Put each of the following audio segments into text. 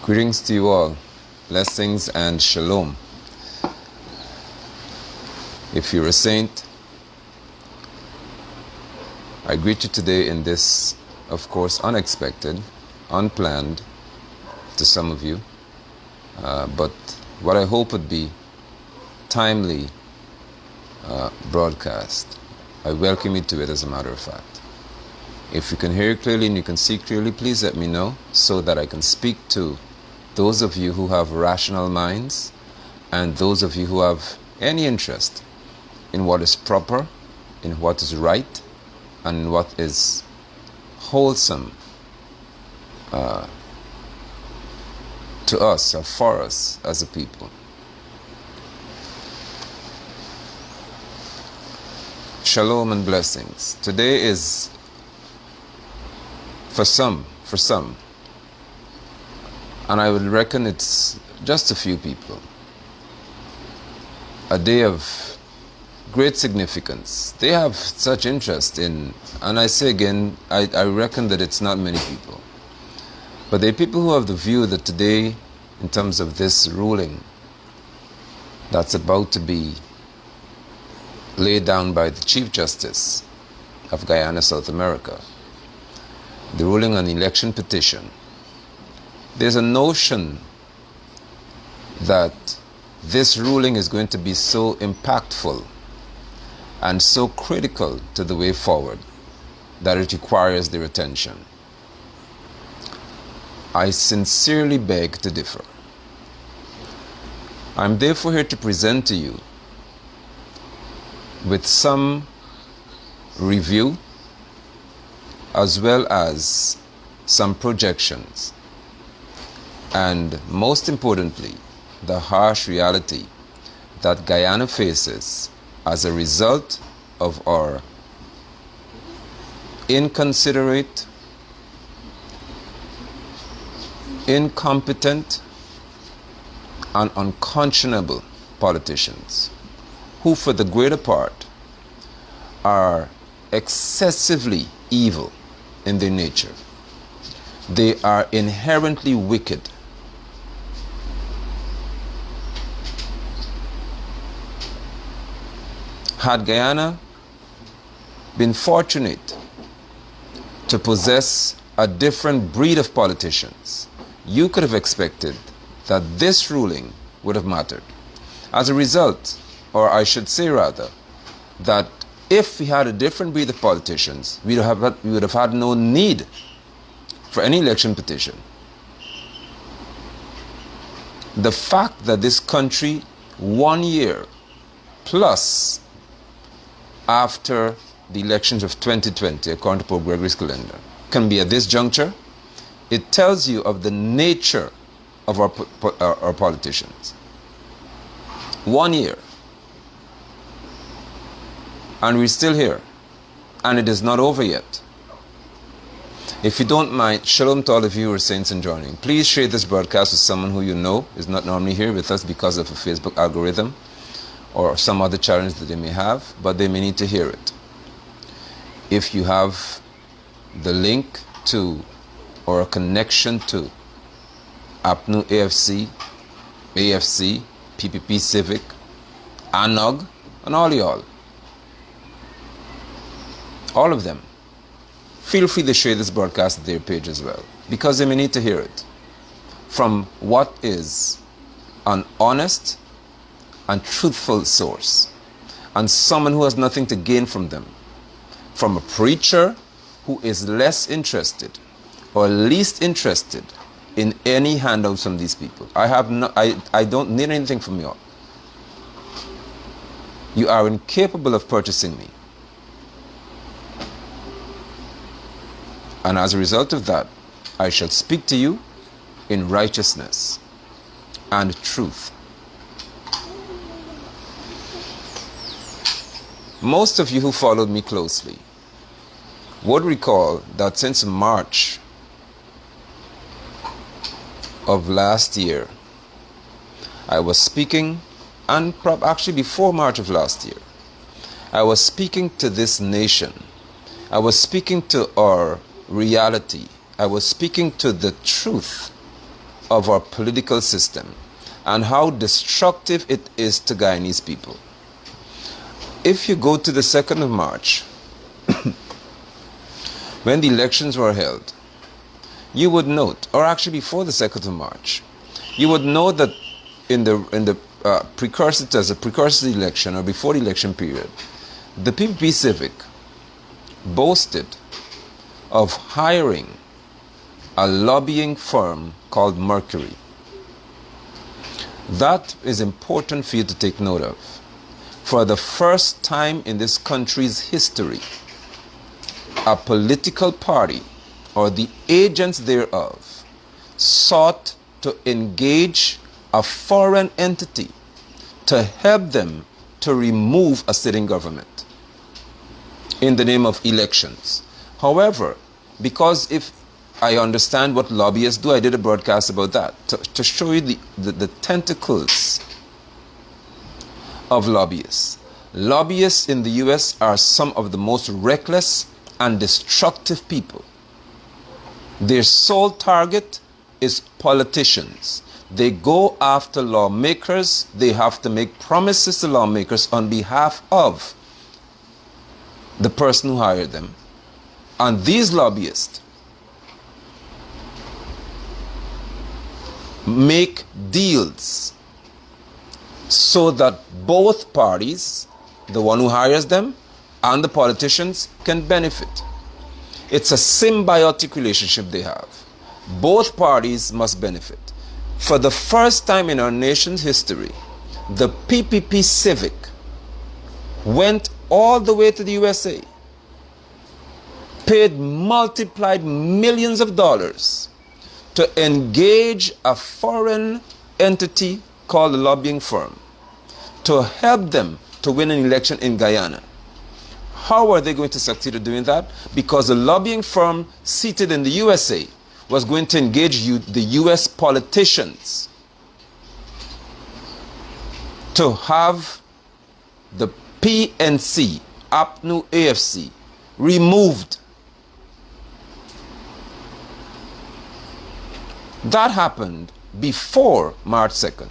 Greetings to you all. Blessings and shalom. If you're a saint, I greet you today in this, of course, unexpected, unplanned to some of you, but what I hope would be timely broadcast. I welcome you to it, as a matter of fact. If you can hear clearly and you can see clearly, please let me know so that I can speak to those of you who have rational minds and those of you who have any interest in what is proper, in what is right, and in what is wholesome to us or for us as a people. Shalom and blessings. Today is, for some, and I would reckon it's just a few people, a day of great significance. They have such interest in, and I say again, I reckon that it's not many people. But there are people who have the view that today, in terms of this ruling that's about to be laid down by the Chief Justice of Guyana, South America, the ruling on the election petition, there's a notion that this ruling is going to be so impactful and so critical to the way forward that it requires their attention. I sincerely beg to differ. I'm therefore here to present to you with some review as well as some projections, and most importantly, the harsh reality that Guyana faces as a result of our inconsiderate, incompetent, and unconscionable politicians who, for the greater part, are excessively evil in their nature. They are inherently wicked. Had Guyana been fortunate to possess a different breed of politicians, you could have expected that this ruling would have mattered. As a result, or I should say rather, that if we had a different breed of politicians, we would have had no need for any election petition. The fact that this country, 1 year plus after the elections of 2020, according to Pope Gregory's calendar, can be at this juncture, it tells you of the nature of our politicians. 1 year. And we're still here. And it is not over yet. If you don't mind, shalom to all of you who are saints and joining. Please share this broadcast with someone who you know is not normally here with us because of a Facebook algorithm or some other challenge that they may have, but they may need to hear it. If you have the link to or a connection to APNU AFC, PPP Civic, ANOG, and all y'all, all of them, feel free to share this broadcast at their page as well, because they may need to hear it from what is an honest and truthful source, and someone who has nothing to gain from them, from a preacher who is less interested or least interested in any handouts from these people. I don't need anything from you all. You are incapable of purchasing me. And as a result of that, I shall speak to you in righteousness and truth. Most of you who followed me closely would recall that since March of last year, I was speaking, and actually before March of last year, I was speaking to this nation. I was speaking to our reality. I was speaking to the truth of our political system and how destructive it is to Guyanese people. If you go to the 2nd of March, when the elections were held, you would note, or actually before the 2nd of March, you would know that in the precursor to the election or before the election period, the PPP Civic boasted of hiring a lobbying firm called Mercury. That is important for you to take note of. For the first time in this country's history, a political party or the agents thereof sought to engage a foreign entity to help them to remove a sitting government in the name of elections. However, because if I understand what lobbyists do, I did a broadcast about that, to show you the tentacles of lobbyists. Lobbyists in the US are some of the most reckless and destructive people. Their sole target is politicians. They go after lawmakers. They have to make promises to lawmakers on behalf of the person who hired them. And these lobbyists make deals so that both parties, the one who hires them and the politicians, can benefit. It's a symbiotic relationship they have. Both parties must benefit. For the first time in our nation's history, the PPP Civic went all the way to the USA, paid multiplied millions of dollars to engage a foreign entity called a lobbying firm to help them to win an election in Guyana. How are they going to succeed in doing that? Because the lobbying firm seated in the USA was going to engage the US politicians to have the PNC, APNU AFC, removed. That happened before March 2nd.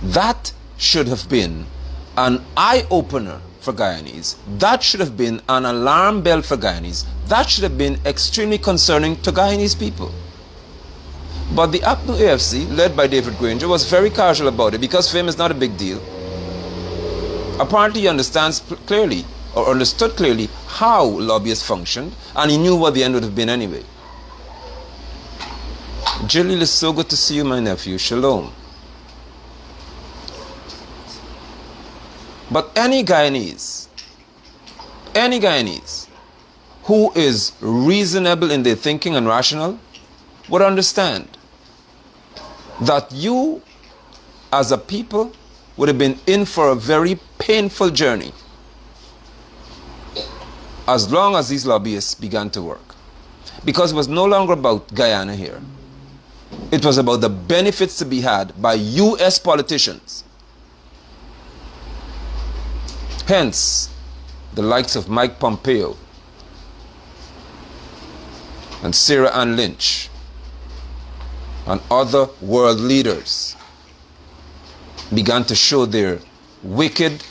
That should have been an eye-opener for Guyanese. That should have been an alarm bell for Guyanese. That should have been extremely concerning to Guyanese people. But the APNU AFC, led by David Granger, was very casual about it because for him it's not a big deal. Apparently he understands clearly, or understood clearly, how lobbyists functioned, and he knew what the end would have been anyway. Jalil, it's so good to see you, my nephew. Shalom. But any Guyanese who is reasonable in their thinking and rational would understand that you as a people would have been in for a very painful journey as long as these lobbyists began to work. Because it was no longer about Guyana here. It was about the benefits to be had by US politicians. Hence, the likes of Mike Pompeo and Sarah Ann Lynch and other world leaders began to show their wicked,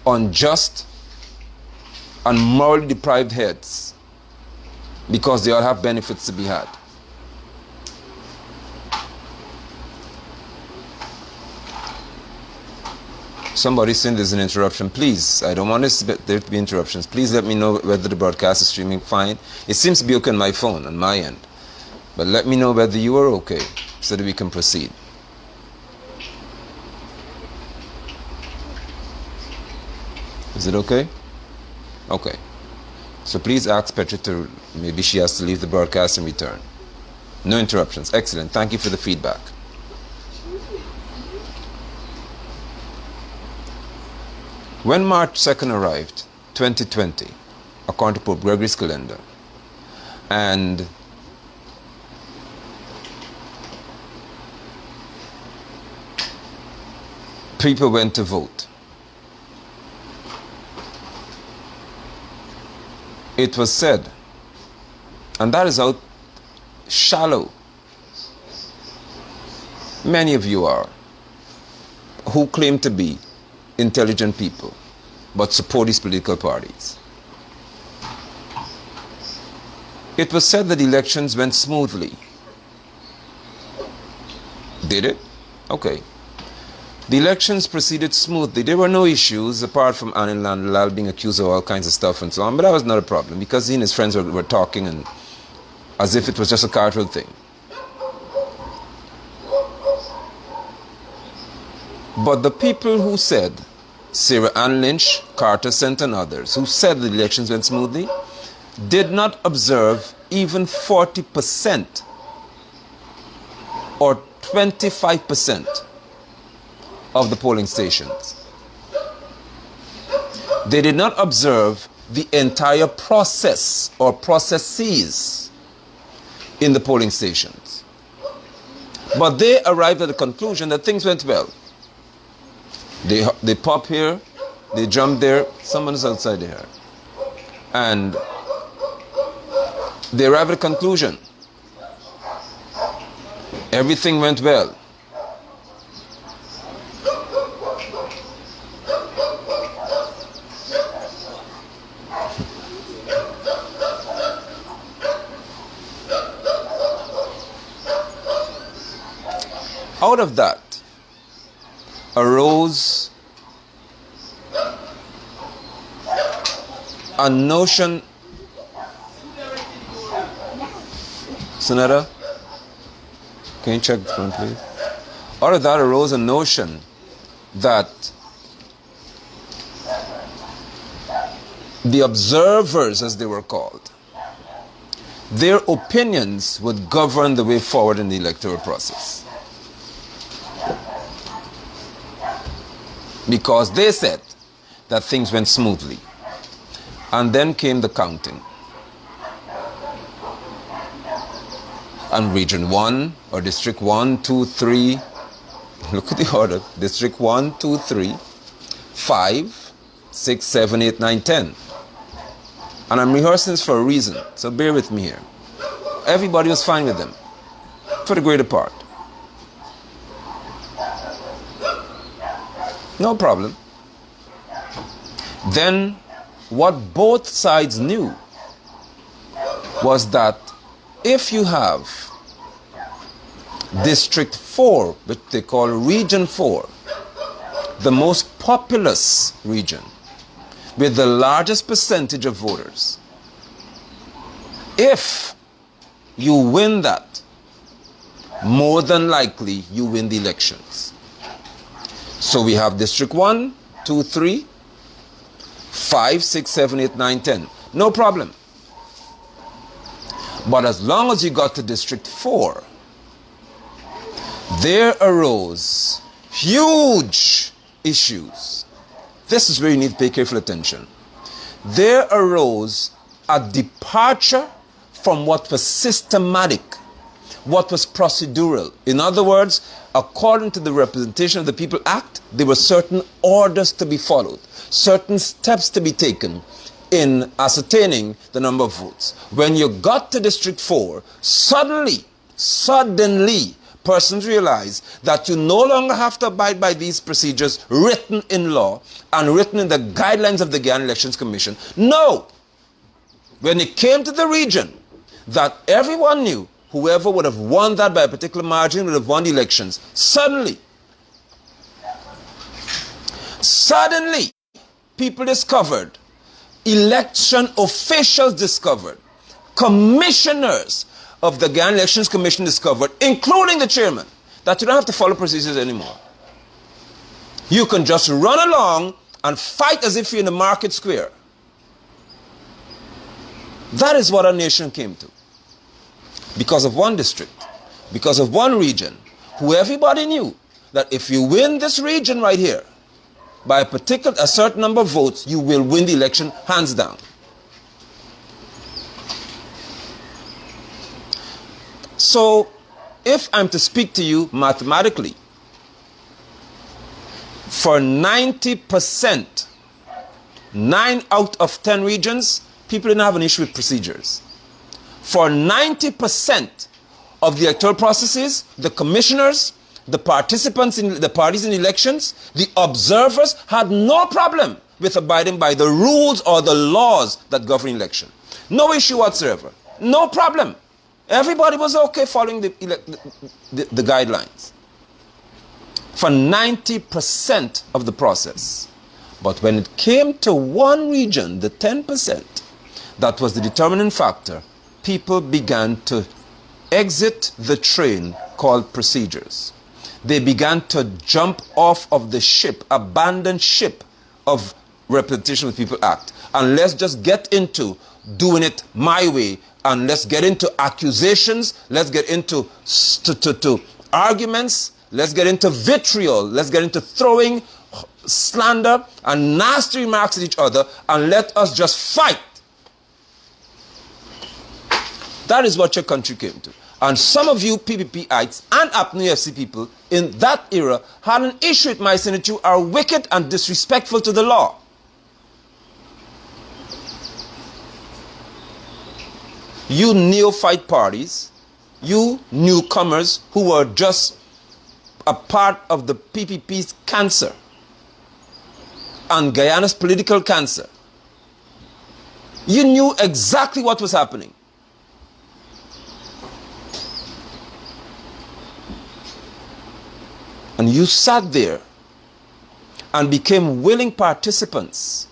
unjust, and morally deprived heads because they all have benefits to be had. Somebody saying there's an interruption. Please, I don't want there to be interruptions. Please let me know whether the broadcast is streaming fine. It seems to be okay on my phone, on my end. But let me know whether you are okay so that we can proceed. Is it okay? Okay. So please ask Petra to, maybe she has to leave the broadcast and return. No interruptions. Excellent. Thank you for the feedback. When March 2nd arrived, 2020, according to Pope Gregory's calendar, and people went to vote, it was said, and that is how shallow many of you are, who claim to be intelligent people, but support these political parties. It was said that elections went smoothly. Did it? Okay. The elections proceeded smoothly. There were no issues apart from Anil Nandlal being accused of all kinds of stuff and so on, but that was not a problem because he and his friends were talking and as if it was just a casual thing. But the people who said, Sarah Ann Lynch, Carter Center and others, who said the elections went smoothly, did not observe even 40% or 25% of the polling stations. They did not observe the entire process or processes in the polling stations. But they arrived at the conclusion that things went well. They pop here, they jump there, someone is outside there. And they arrived at a conclusion. Everything went well. Out of that arose a notion. Senator, can you check the front, please? Out of that arose a notion that the observers, as they were called, their opinions would govern the way forward in the electoral process. Because they said that things went smoothly. And then came the counting. And Region 1 or District 1, 2, 3, look at the order. District 1, 2, 3, 5, 6, 7, 8, 9, 10. And I'm rehearsing this for a reason, so bear with me here. Everybody was fine with them, for the greater part. No problem. Then what both sides knew was that if you have District 4, which they call Region 4, the most populous region with the largest percentage of voters, if you win that, more than likely you win the elections. So we have District 1, 2, 3, 5, 6, 7, 8, 9, 10. No problem. But as long as you got to District 4, there arose huge issues. This is where you need to pay careful attention. There arose a departure from what was systematic, what was procedural. In other words, according to the Representation of the People Act, there were certain orders to be followed, certain steps to be taken in ascertaining the number of votes. When you got to District 4, suddenly, persons realized that you no longer have to abide by these procedures written in law and written in the guidelines of the Guyana Elections Commission. No! When it came to the region, that everyone knew whoever would have won that by a particular margin would have won the elections. Suddenly, people discovered, election officials discovered, commissioners of the Guyana Elections Commission discovered, including the chairman, that you don't have to follow procedures anymore. You can just run along and fight as if you're in the market square. That is what our nation came to. Because of one district, because of one region, who everybody knew that if you win this region right here, by a certain number of votes, you will win the election hands down. So, if I'm to speak to you mathematically, for 90%, 9 out of 10 regions, people didn't have an issue with procedures. For 90% of the electoral processes, the commissioners the participants in the parties in elections, the observers had no problem with abiding by the rules or the laws that govern election. No issue whatsoever. No problem. Everybody was okay following the guidelines for 90% of the process. But when it came to one region, the 10%, that was the determining factor, people began to exit the train called procedures. They began to jump off of the ship, abandoned ship of Repetition with People Act. And let's just get into doing it my way. And let's get into accusations. Let's get into arguments. Let's get into vitriol. Let's get into throwing slander and nasty remarks at each other. And let us just fight. That is what your country came to. And some of you PPPites and APNU-FC people in that era had an issue with my saying that you are wicked and disrespectful to the law. You neophyte parties, you newcomers who were just a part of the PPP's cancer and Guyana's political cancer. You knew exactly what was happening. And you sat there and became willing participants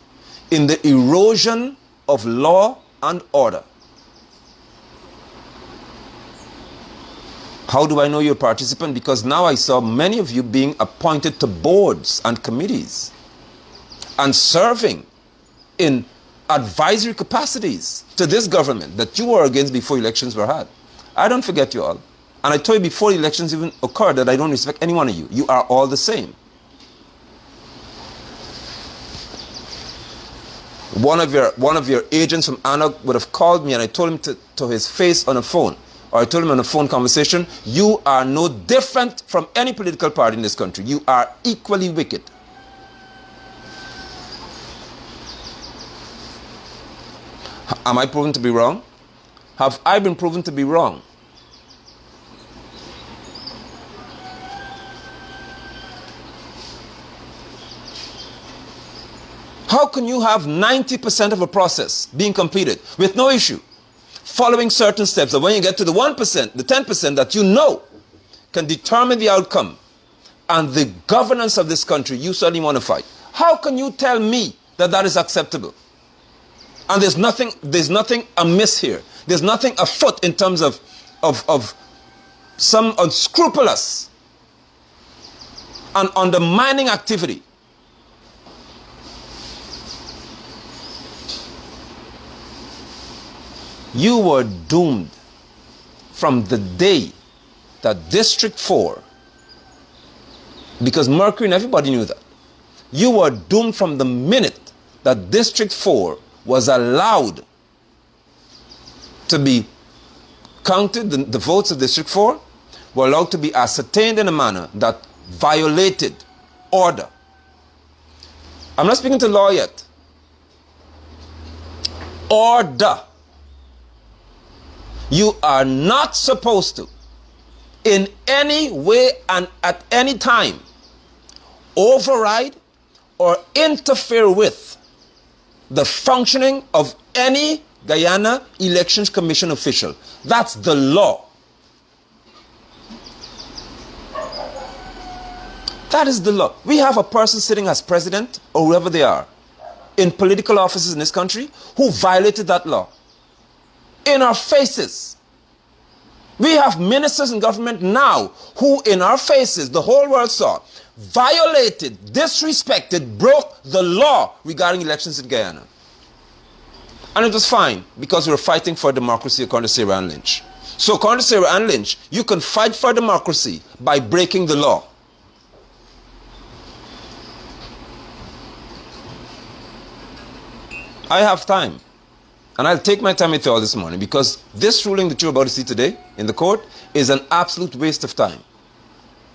in the erosion of law and order. How do I know you're a participant? Because now I saw many of you being appointed to boards and committees and serving in advisory capacities to this government that you were against before elections were had. I don't forget you all. And I told you before elections even occurred that I don't respect any one of you. You are all the same. One of your agents from ANOG would have called me and I told him to his face on a phone, or I told him on a phone conversation, you are no different from any political party in this country. You are equally wicked. Am I proven to be wrong? Have I been proven to be wrong? How can you have 90% of a process being completed with no issue, following certain steps that when you get to the 1%, the 10% that you know can determine the outcome and the governance of this country, you certainly want to fight? How can you tell me that that is acceptable? And there's nothing amiss here. There's nothing afoot in terms of some unscrupulous and undermining activity. You were doomed from the day that District 4, because Mercury and everybody knew that, you were doomed from the minute that District 4 was allowed to be counted, the votes of District 4 were allowed to be ascertained in a manner that violated order. I'm not speaking to law yet. Order. You are not supposed to, in any way and at any time, override or interfere with the functioning of any Guyana Elections Commission official. That's the law. That is the law. We have a person sitting as president or whoever they are in political offices in this country who violated that law. In our faces. We have ministers in government now who in our faces, the whole world saw, violated, disrespected, broke the law regarding elections in Guyana. And it was fine because we were fighting for democracy according to Sarah Ann Lynch. So according to Sarah Ann Lynch, you can fight for democracy by breaking the law. I have time. And I'll take my time with you all this morning because this ruling that you're about to see today in the court is an absolute waste of time.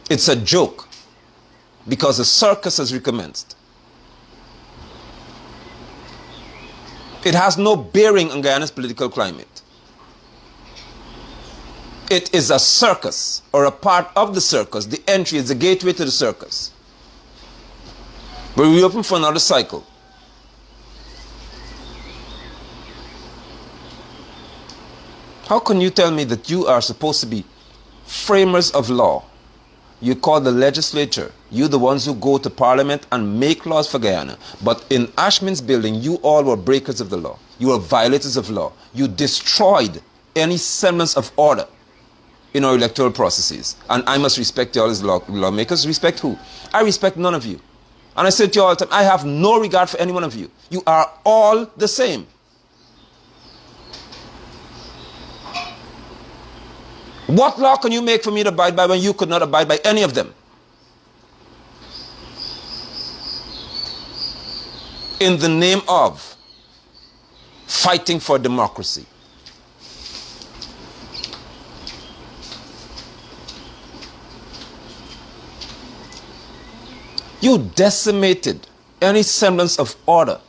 It's a joke because the circus has recommenced. It has no bearing on Guyana's political climate. It is a circus, or a part of the circus. The entry is the gateway to the circus. We reopen for another cycle. How can you tell me that you are supposed to be framers of law? You call the legislature, you the ones who go to parliament and make laws for Guyana. But in Ashman's building, you all were breakers of the law. You were violators of law. You destroyed any semblance of order in our electoral processes. And I must respect you all as lawmakers. Respect who? I respect none of you. And I say to you all the time, I have no regard for any one of you. You are all the same. What law can you make for me to abide by when you could not abide by any of them? In the name of fighting for democracy. You decimated any semblance of order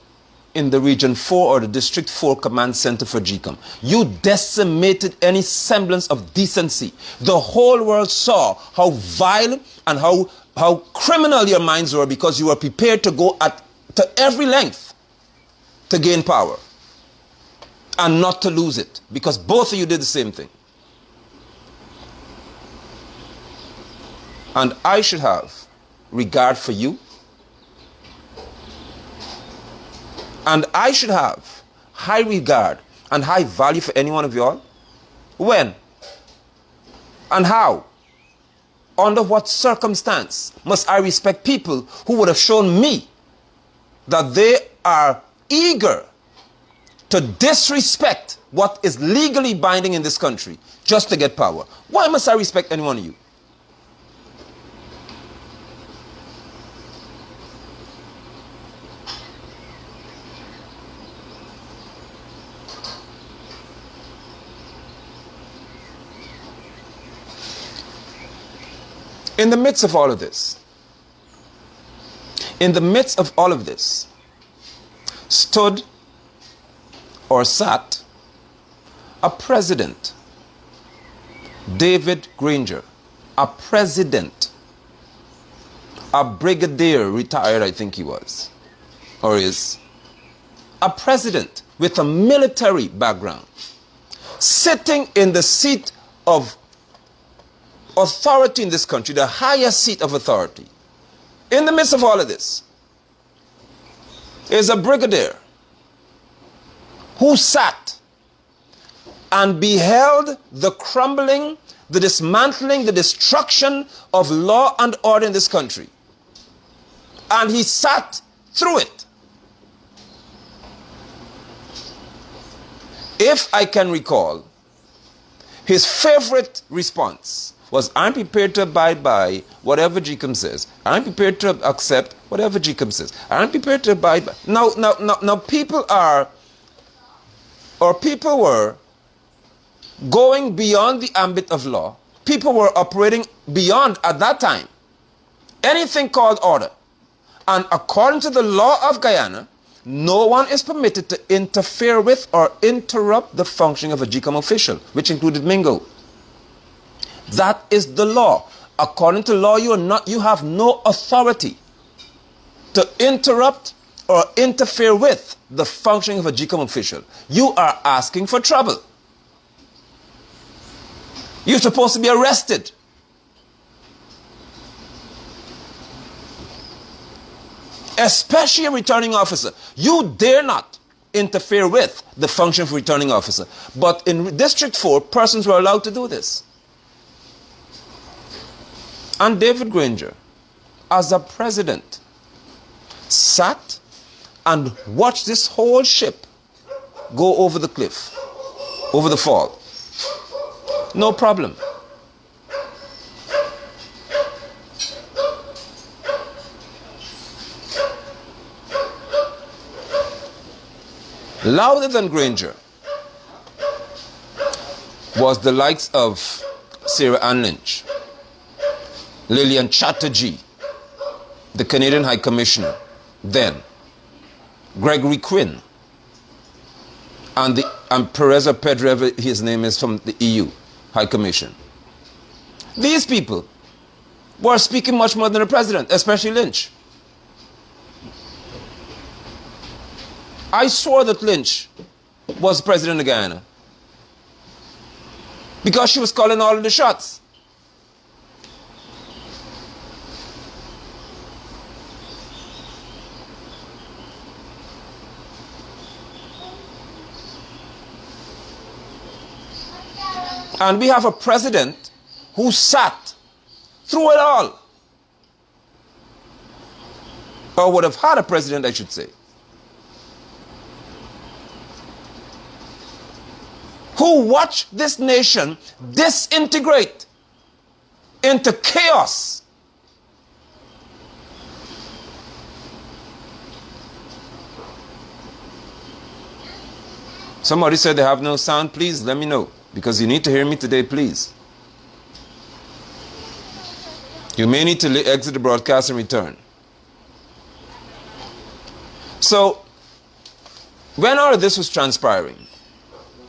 in the Region 4 or the District 4 Command Center for GCOM. You decimated any semblance of decency. The whole world saw how vile and how criminal your minds were, because you were prepared to go to every length to gain power and not to lose it, because both of you did the same thing. And I should have regard for you, and I should have high regard and high value for any one of y'all. When and how, under what circumstance must I respect people who would have shown me that they are eager to disrespect what is legally binding in this country just to get power? Why must I respect any one of you? In the midst of all of this, stood or sat a president, David Granger, a president, a brigadier, retired I think he was, or is, a president with a military background, sitting in the seat of authority in this country, the highest seat of authority. In the midst of all of this is a brigadier who sat and beheld the crumbling, the dismantling, the destruction of law and order in this country. And he sat through it. If I can recall, his favorite response was, I'm prepared to abide by whatever GCOM says. I'm prepared to accept whatever GCOM says. I'm prepared to abide by. Now people were going beyond the ambit of law. People were operating beyond, at that time, anything called order. And according to the law of Guyana, no one is permitted to interfere with or interrupt the functioning of a GCOM official, which included Mingo. That is the law. According to law, you have no authority to interrupt or interfere with the functioning of a GCOM official. You are asking for trouble. You're supposed to be arrested. Especially a returning officer. You dare not interfere with the function of a returning officer. But in District 4, persons were allowed to do this. And David Granger, as a president, sat and watched this whole ship go over the cliff, over the fall. No problem. Louder than Granger was the likes of Sarah Ann Lynch, Lillian Chatterjee, the Canadian High Commissioner, then, Gregory Quinn, and Perez or Pedro, his name is, from the EU. High Commission. These people were speaking much more than the president, especially Lynch. I swore that Lynch was president of Guyana because she was calling all of the shots. And we have a president who sat through it all. Or would have had a president, I should say. Who watched this nation disintegrate into chaos. Somebody said they have no sound. Please let me know, because you need to hear me today, please. You may need to exit the broadcast and return. So, when all of this was transpiring,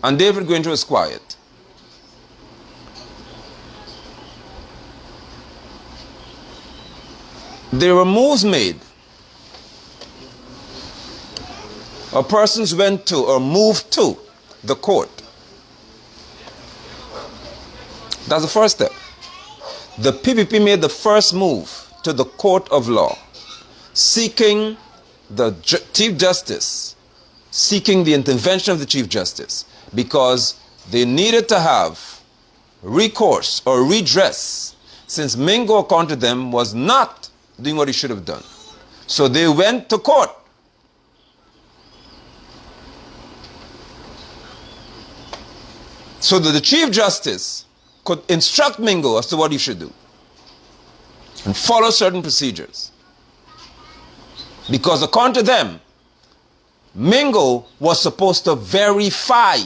and David Granger was quiet, there were moves made, or persons went to or moved to the court. That's the first step. The PPP made the first move to the court of law, seeking the Chief Justice, seeking the intervention of the Chief Justice, because they needed to have recourse or redress, since Mingo, according to them, was not doing what he should have done. So they went to court. So that the Chief Justice could instruct Mingo as to what he should do and follow certain procedures. Because according to them, Mingo was supposed to verify,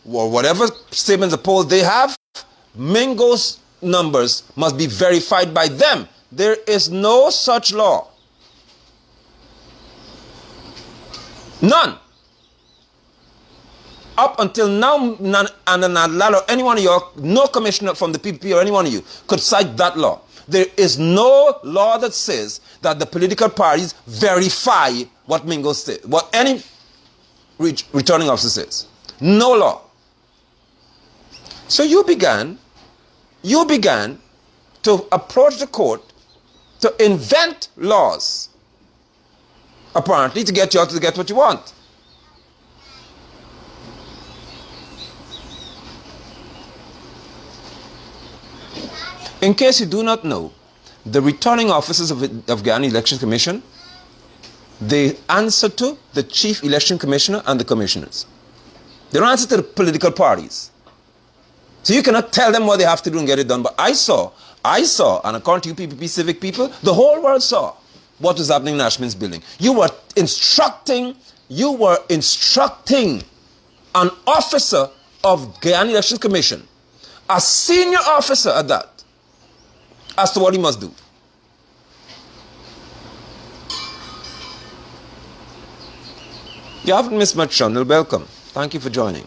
or whatever statements of poll they have, Mingo's numbers must be verified by them. There is no such law. None. Up until now, none, and any one of you, no commissioner from the PPP or any one of you could cite that law. There is no law that says that the political parties verify what Mingo says, what any returning officer says. No law. So you began to approach the court to invent laws, apparently to get you out to get what you want. In case you do not know, the returning officers of Guyana Election Commission, they answer to the Chief Election Commissioner and the commissioners. They don't answer to the political parties. So you cannot tell them what they have to do and get it done. But I saw, and according to you PPP civic people, the whole world saw what was happening in Ashman's building. You were instructing an officer of Guyana Election Commission, a senior officer at that, as to what he must do. You haven't missed much, Shonil. Welcome. Thank you for joining.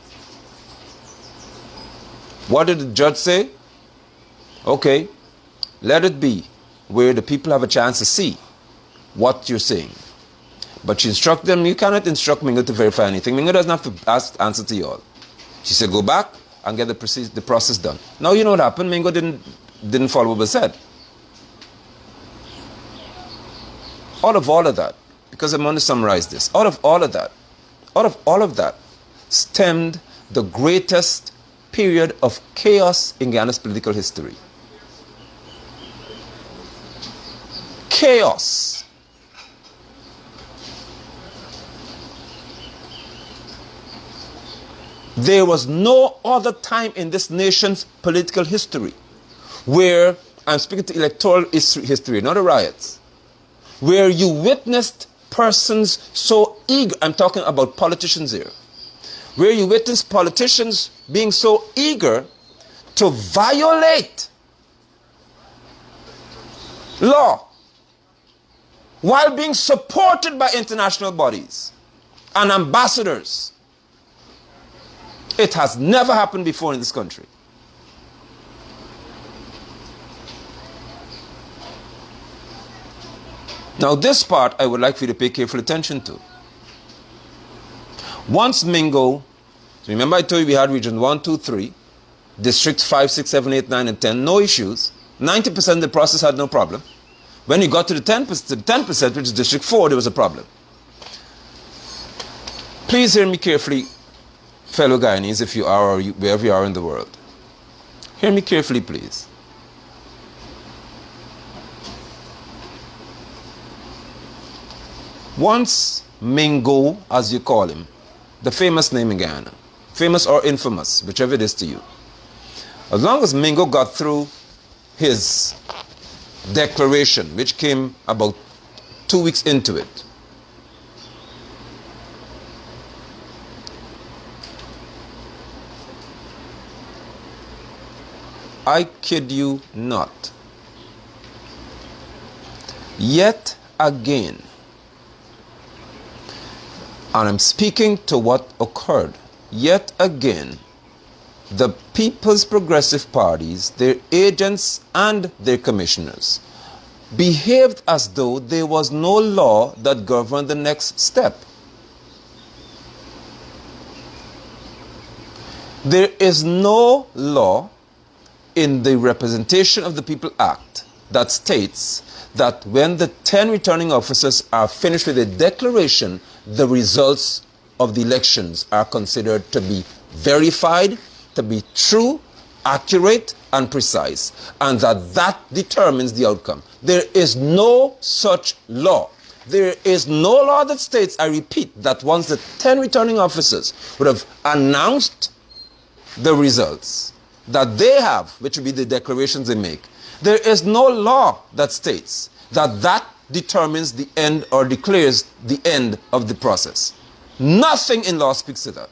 What did the judge say? Okay, let it be where the people have a chance to see what you're saying. But you instruct them. You cannot instruct Mingo to verify anything. Mingo doesn't have to answer to you all. She said, go back and get the process done. Now you know what happened. Mingo didn't follow what was said. Out of all of that, because I'm going to summarize this, out of all of that stemmed the greatest period of chaos in Guyana's political history. Chaos. There was no other time in this nation's political history where, I'm speaking to electoral history, not the riots, where you witnessed persons so eager, I'm talking about politicians here, where you witnessed politicians being so eager to violate law while being supported by international bodies and ambassadors. It has never happened before in this country. Now this part I would like for you to pay careful attention to. Once Mingo, remember I told you we had region 1, 2, 3, districts 5, 6, 7, 8, 9, and 10, no issues. 90% of the process had no problem. When you got to the 10%, which is district 4, there was a problem. Please hear me carefully, fellow Guyanese, if you are or wherever you are in the world. Hear me carefully, please. Once Mingo, as you call him, the famous name in Guyana, famous or infamous, whichever it is to you, as long as Mingo got through his declaration, which came about 2 weeks into it, I kid you not, yet again, and I'm speaking to what occurred, yet again, the People's Progressive Parties, their agents and their commissioners, behaved as though there was no law that governed the next step. There is no law in the Representation of the People Act that states that when the 10 returning officers are finished with a declaration, the results of the elections are considered to be verified, to be true, accurate, and precise, and that determines the outcome. There is no such law. There is no law that states, I repeat, that once the 10 returning officers would have announced the results that they have, which would be the declarations they make, there is no law that states that determines the end or declares the end of the process. Nothing in law speaks to that.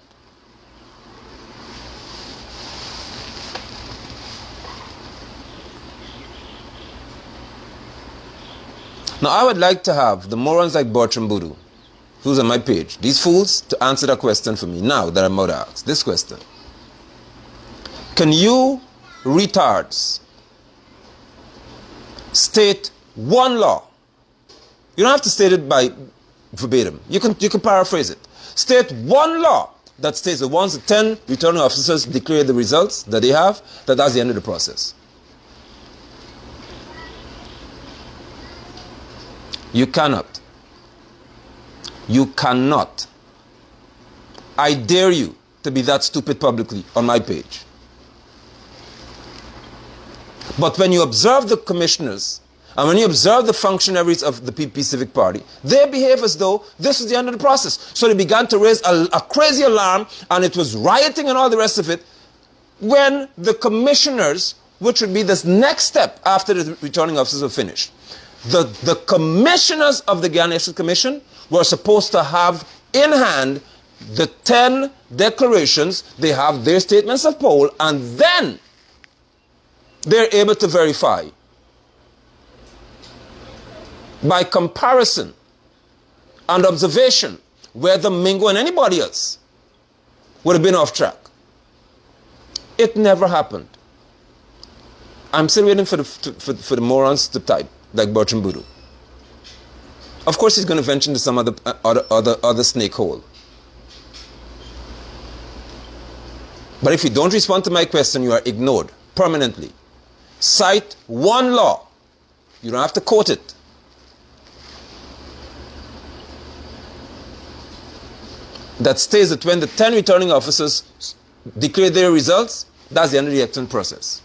Now, I would like to have the morons like Bertram Boodoo, who's on my page, these fools, to answer that question for me now that I'm about to ask this question. Can you retards state one law? You don't have to state it by verbatim. You can paraphrase it. State one law that states that once the 10 returning officers declare the results that they have, that's the end of the process. You cannot. You cannot. I dare you to be that stupid publicly on my page. But when you observe the commissioners and when you observe the functionaries of the PP Civic Party, they behave as though this is the end of the process. So they began to raise a crazy alarm, and it was rioting and all the rest of it, when the commissioners, which would be this next step after the returning officers were finished, the commissioners of the Guyana National Commission were supposed to have in hand the 10 declarations. They have their statements of poll, and then they're able to verify by comparison and observation whether Mingo and anybody else would have been off track. It never happened. I'm still waiting for the morons to type, like Bertram Boodoo. Of course he's going to venture into some other snake hole. But if you don't respond to my question, you are ignored permanently. Cite one law. You don't have to quote it. That states that when the 10 returning officers declare their results, that's the end of the election process.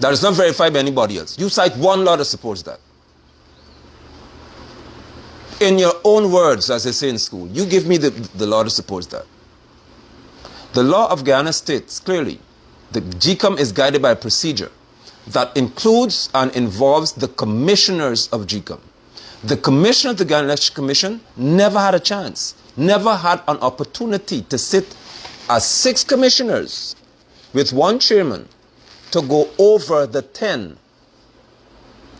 That is not verified by anybody else. You cite one law that supports that. In your own words, as they say in school, you give me the law that supports that. The law of Guyana states clearly the GCOM is guided by a procedure that includes and involves the commissioners of GCOM. The commissioner of the Guyana Election Commission never had a chance, never had an opportunity to sit as 6 commissioners with 1 chairman to go over the 10,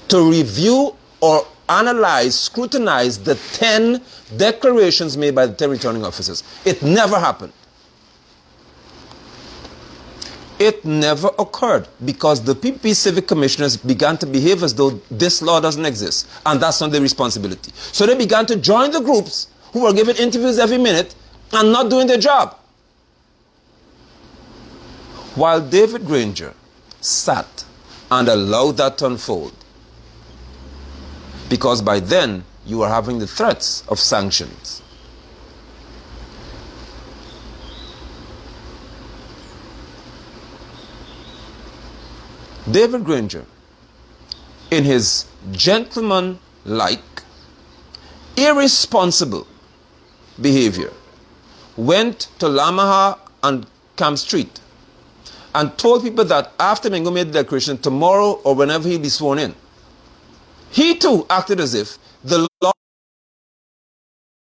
to review or analyze, scrutinize the 10 declarations made by the 10 returning officers. It never happened. It never occurred because the PPP civic commissioners began to behave as though this law doesn't exist, and that's not their responsibility. So they began to join the groups who were giving interviews every minute and not doing their job. While David Granger sat and allowed that to unfold, because by then you were having the threats of sanctions. David Granger, in his gentleman-like, irresponsible behavior, went to Lamaha and Camp Street and told people that after Mingo made the declaration, tomorrow or whenever he'd be sworn in, he too acted as if the law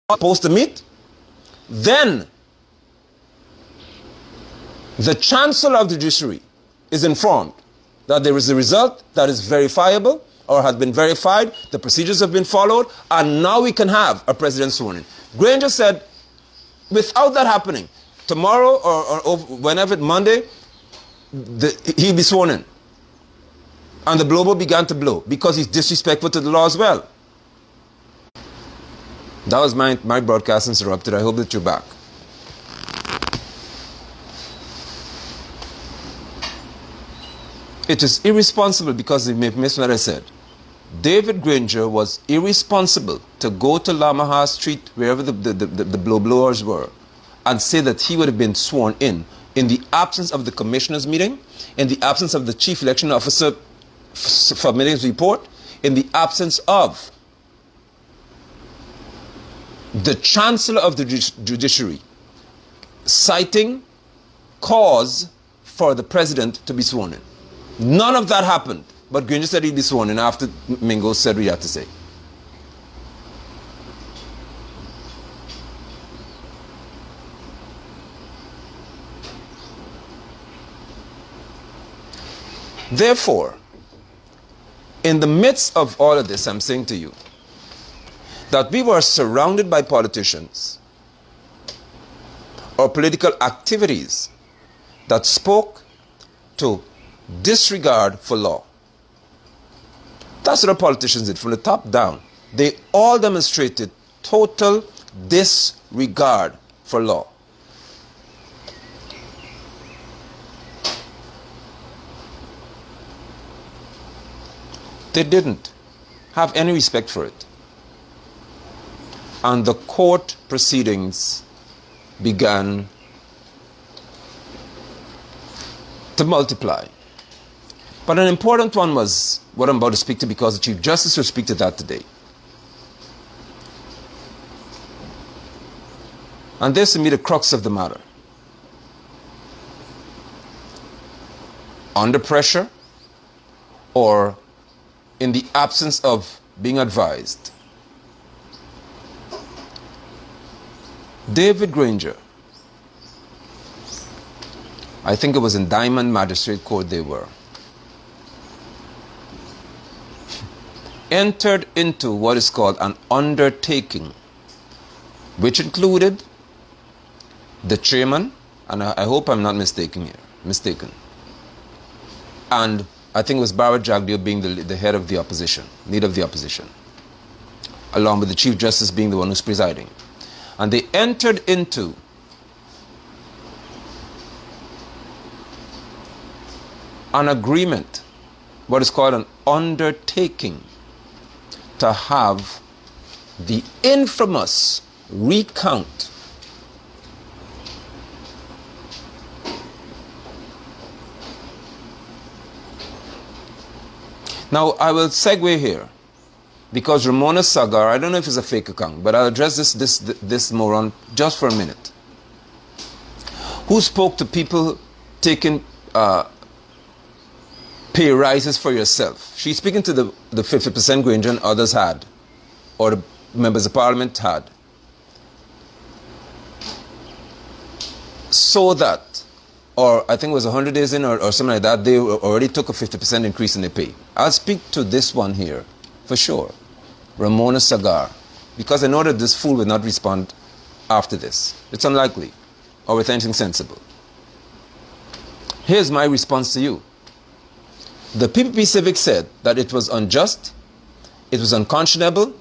was supposed to meet. Then the Chancellor of the Judiciary is informed that there is a result that is verifiable or has been verified, the procedures have been followed, and now we can have a president sworn in. Granger said, without that happening, tomorrow or whenever, Monday, he'll be sworn in. And the blow began to blow because he's disrespectful to the law as well. That was my broadcast interrupted. I hope that you're back. It is irresponsible because you may have missed what I said. David Granger was irresponsible to go to Lamaha Street, wherever the blowers were, and say that he would have been sworn in the absence of the commissioners meeting, in the absence of the chief election officer submitting his report, in the absence of the Chancellor of the Judiciary citing cause for the president to be sworn in. None of that happened, but Granger said he'd be sworn in after Mingo said what he had to say. Therefore, in the midst of all of this, I'm saying to you that we were surrounded by politicians or political activities that spoke to disregard for law. That's what the politicians did from the top down. They all demonstrated total disregard for law. They didn't have any respect for it. And the court proceedings began to multiply. But an important one was what I'm about to speak to, because the Chief Justice will speak to that today. And this to me the crux of the matter. Under pressure or in the absence of being advised, David Granger, I think it was in Diamond Magistrate Court they were, entered into what is called an undertaking, which included the chairman, and I hope I'm not mistaken, and I think it was Barrett Jagdeo being the head of the opposition, leader of the opposition, along with the Chief Justice being the one who's presiding. And they entered into an agreement, what is called an undertaking, to have the infamous recount Now, I will segue here, because Ramona Sagar, I don't know if it's a fake account, but I'll address this moron just for a minute, who spoke to people taking pay rises for yourself. She's speaking to the 50% Granger and others had, or the members of parliament had, so that, or I think it was 100 days in or something like that, they already took a 50% increase in their pay. I'll speak to this one here, for sure, Ramona Sagar, because I know that this fool will not respond after this. It's unlikely, or with anything sensible. Here's my response to you. The PPP Civic said that it was unjust, it was unconscionable,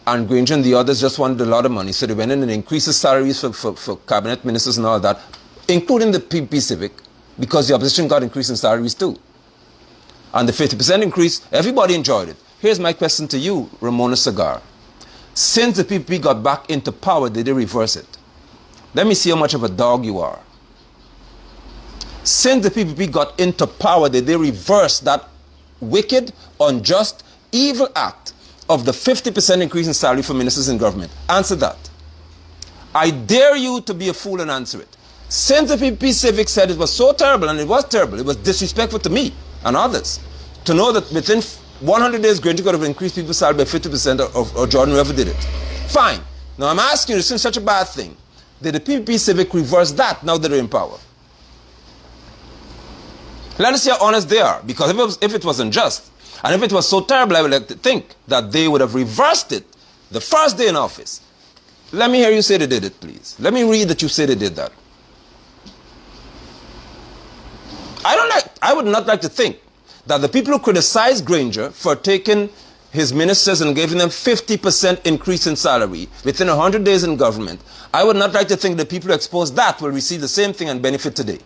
and Granger and the others just wanted a lot of money. So they went in and increased the salaries for cabinet ministers and all that, including the PPP Civic, because the opposition got increase in salaries too. And the 50% increase, everybody enjoyed it. Here's my question to you, Ramona Sagar. Since the PPP got back into power, did they reverse it? Let me see how much of a dog you are. Since the PPP got into power, did they reverse that wicked, unjust, evil act of the 50% increase in salary for ministers in government? Answer that. I dare you to be a fool and answer it. Since the PPP Civic said it was so terrible, and it was terrible, it was disrespectful to me and others, to know that within 100 days Granger could have increased people's salary by 50% or Jordan, whoever did it. Fine. Now I'm asking you, since such a bad thing, did the PPP Civic reverse that now that they're in power? Let us see how honest they are, because if it was unjust, and if it was so terrible, I would like to think that they would have reversed it the first day in office. Let me hear you say they did it, please. Let me read that you say they did that. I would not like to think that the people who criticized Granger for taking his ministers and giving them 50% increase in salary within 100 days in government, I would not like to think the people who exposed that will receive the same thing and benefit today.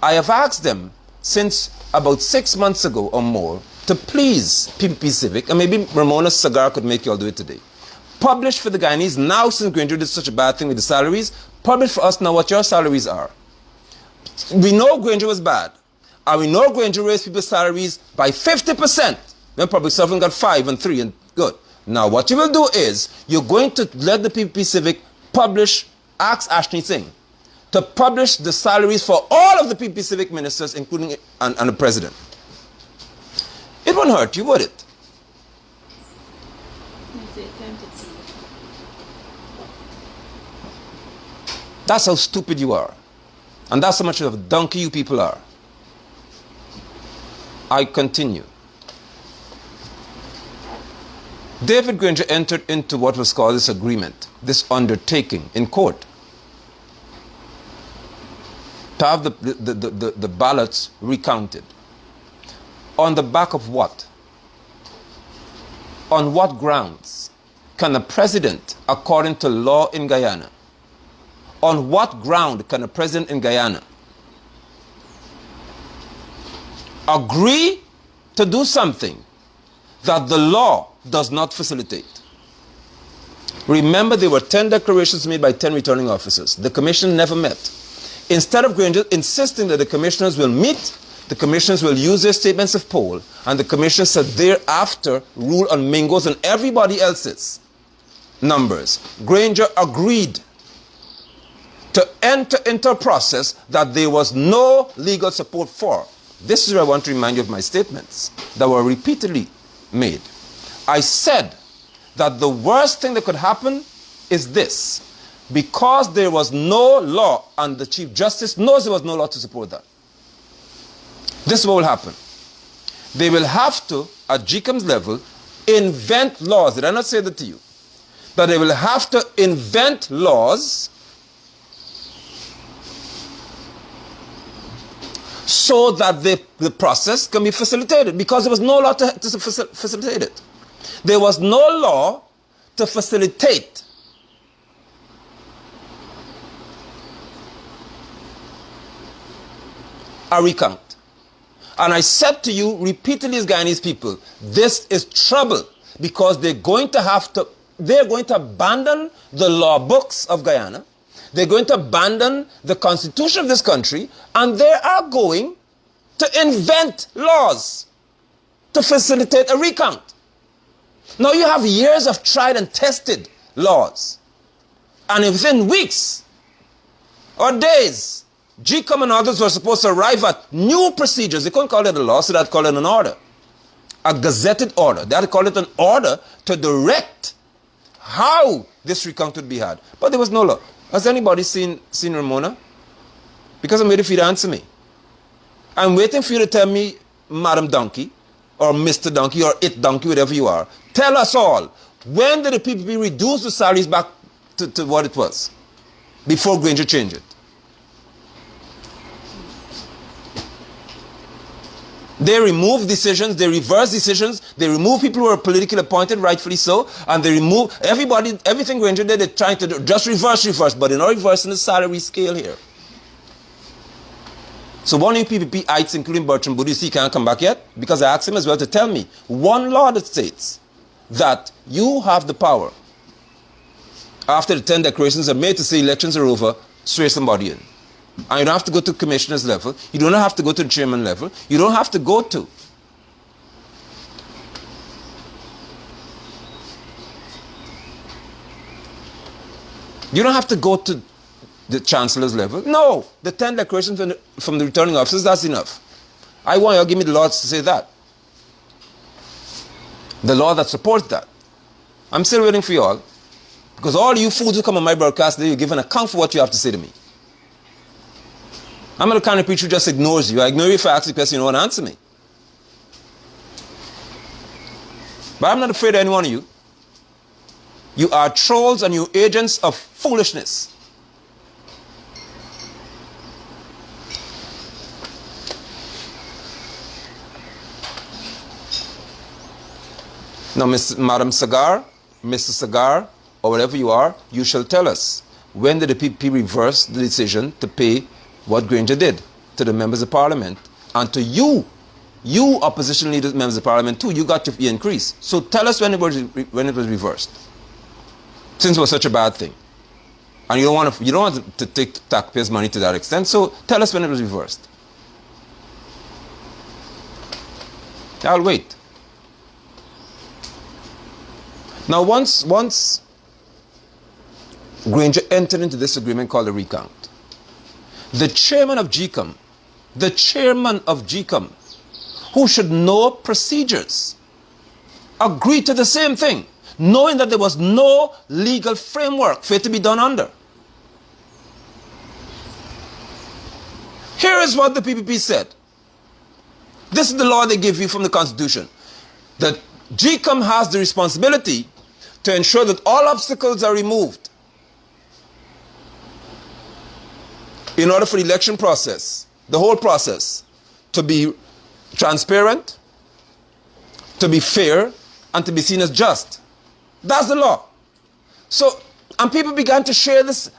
I have asked them since about 6 months ago or more to please PPP Civic, and maybe Ramona Sagar could make you all do it today. Publish for the Guyanese now, since Granger did such a bad thing with the salaries, publish for us now what your salaries are. We know Granger was bad, and we know Granger raised people's salaries by 50%. When public servant got 5 and 3 and good. Now what you will do is, you're going to let the PPP Civic publish, ask Ashley Singh to publish the salaries for all of the PPP Civic ministers, including and the president. It won't hurt you, would it? That's how stupid you are. And that's how much of a donkey you people are. I continue. David Granger entered into what was called this agreement, this undertaking in court, to have the ballots recounted. On the back of what? On what grounds can a president, according to law in Guyana, on what ground can a president in Guyana agree to do something that the law does not facilitate? Remember, there were 10 declarations made by 10 returning officers. The commission never met. Instead of Granger insisting that the commissioners will meet, the commissioners will use their statements of poll, and the commission said thereafter rule on Mingo's and everybody else's numbers. Granger agreed to enter into a process that there was no legal support for. This is where I want to remind you of my statements that were repeatedly made. I said that the worst thing that could happen is this. Because there was no law, and the Chief Justice knows there was no law to support that. This is what will happen. They will have to, at GCOM's level, invent laws. Did I not say that to you? That they will have to invent laws so that the process can be facilitated, because there was no law to facilitate it. There was no law to facilitate a recount. And I said to you repeatedly as Guyanese people, this is trouble, because they're going to abandon the law books of Guyana. They're going to abandon the constitution of this country, and they are going to invent laws to facilitate a recount. Now you have years of tried and tested laws, and within weeks or days, GCOM and others were supposed to arrive at new procedures. They couldn't call it a law, so they'd call it an order. A gazetted order. They'd call it an order to direct how this recount would be had. But there was no law. Has anybody seen Ramona? Because I'm waiting for you to answer me. I'm waiting for you to tell me, Madam Donkey, or Mr. Donkey, or It Donkey, whatever you are. Tell us all, when did the PPP reduce the salaries back to what it was? Before Granger changed it. They remove decisions, they reverse decisions, they remove people who are politically appointed, rightfully so, and they remove everybody, everything Granger did, they're trying to do, just reverse, but they're not reversing the salary scale here. So one of the PPP-ites, including Bertrand Boudi, he can't come back yet, because I asked him as well to tell me one law that states that you have the power, after the 10 declarations are made to say elections are over, swear somebody in. And you don't have to go to commissioner's level. You don't have to go to the chairman level. You don't have to go to. You don't have to go to the chancellor's level. No, the 10 declarations from the returning officers, that's enough. I want you to give me the law to say that. The law that supports that. I'm still waiting for you all. Because all you fools who come on my broadcast today, you give an account for what you have to say to me. I'm not the kind of preacher who just ignores you. I ignore you if I ask you a question, you don't want to answer me. But I'm not afraid of any one of you. You are trolls and you agents of foolishness. Now, Madam Sagar, Mr. Sagar, or whatever you are, you shall tell us, when did the PP reverse the decision to pay what Granger did to the members of parliament, and to you opposition leaders, members of parliament too, you got your increase. So tell us when it was reversed, since it was such a bad thing, and you don't want to take taxpayers' money to that extent. So tell us when it was reversed. I'll wait. Now, once Granger entered into this agreement called a recount, the chairman of GCOM, who should know procedures, agreed to the same thing, knowing that there was no legal framework for it to be done under. Here is what the PPP said. This is the law they give you from the Constitution. That GCOM has the responsibility to ensure that all obstacles are removed in order for the election process, the whole process, to be transparent, to be fair, and to be seen as just. That's the law. So, and people began to share this.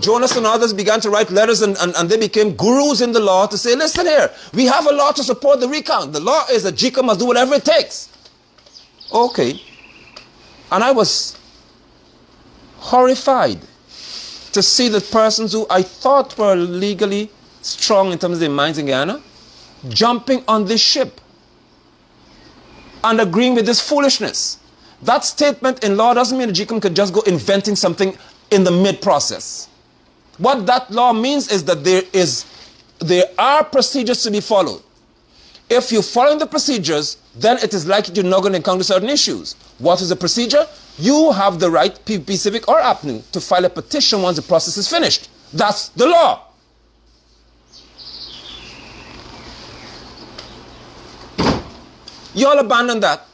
Jonas and others began to write letters, and they became gurus in the law to say, listen here, we have a law to support the recount. The law is that GCOM must do whatever it takes. Okay. And I was horrified to see that persons who I thought were legally strong in terms of their minds in Guyana jumping on this ship and agreeing with this foolishness. That statement in law doesn't mean that GCOM could just go inventing something in the mid-process. What that law means is that there are procedures to be followed. If you're following the procedures, then it is likely you're not going to encounter certain issues. What is the procedure? You have the right, PPP Civic or APNU, to file a petition once the process is finished. That's the law. You all abandon that.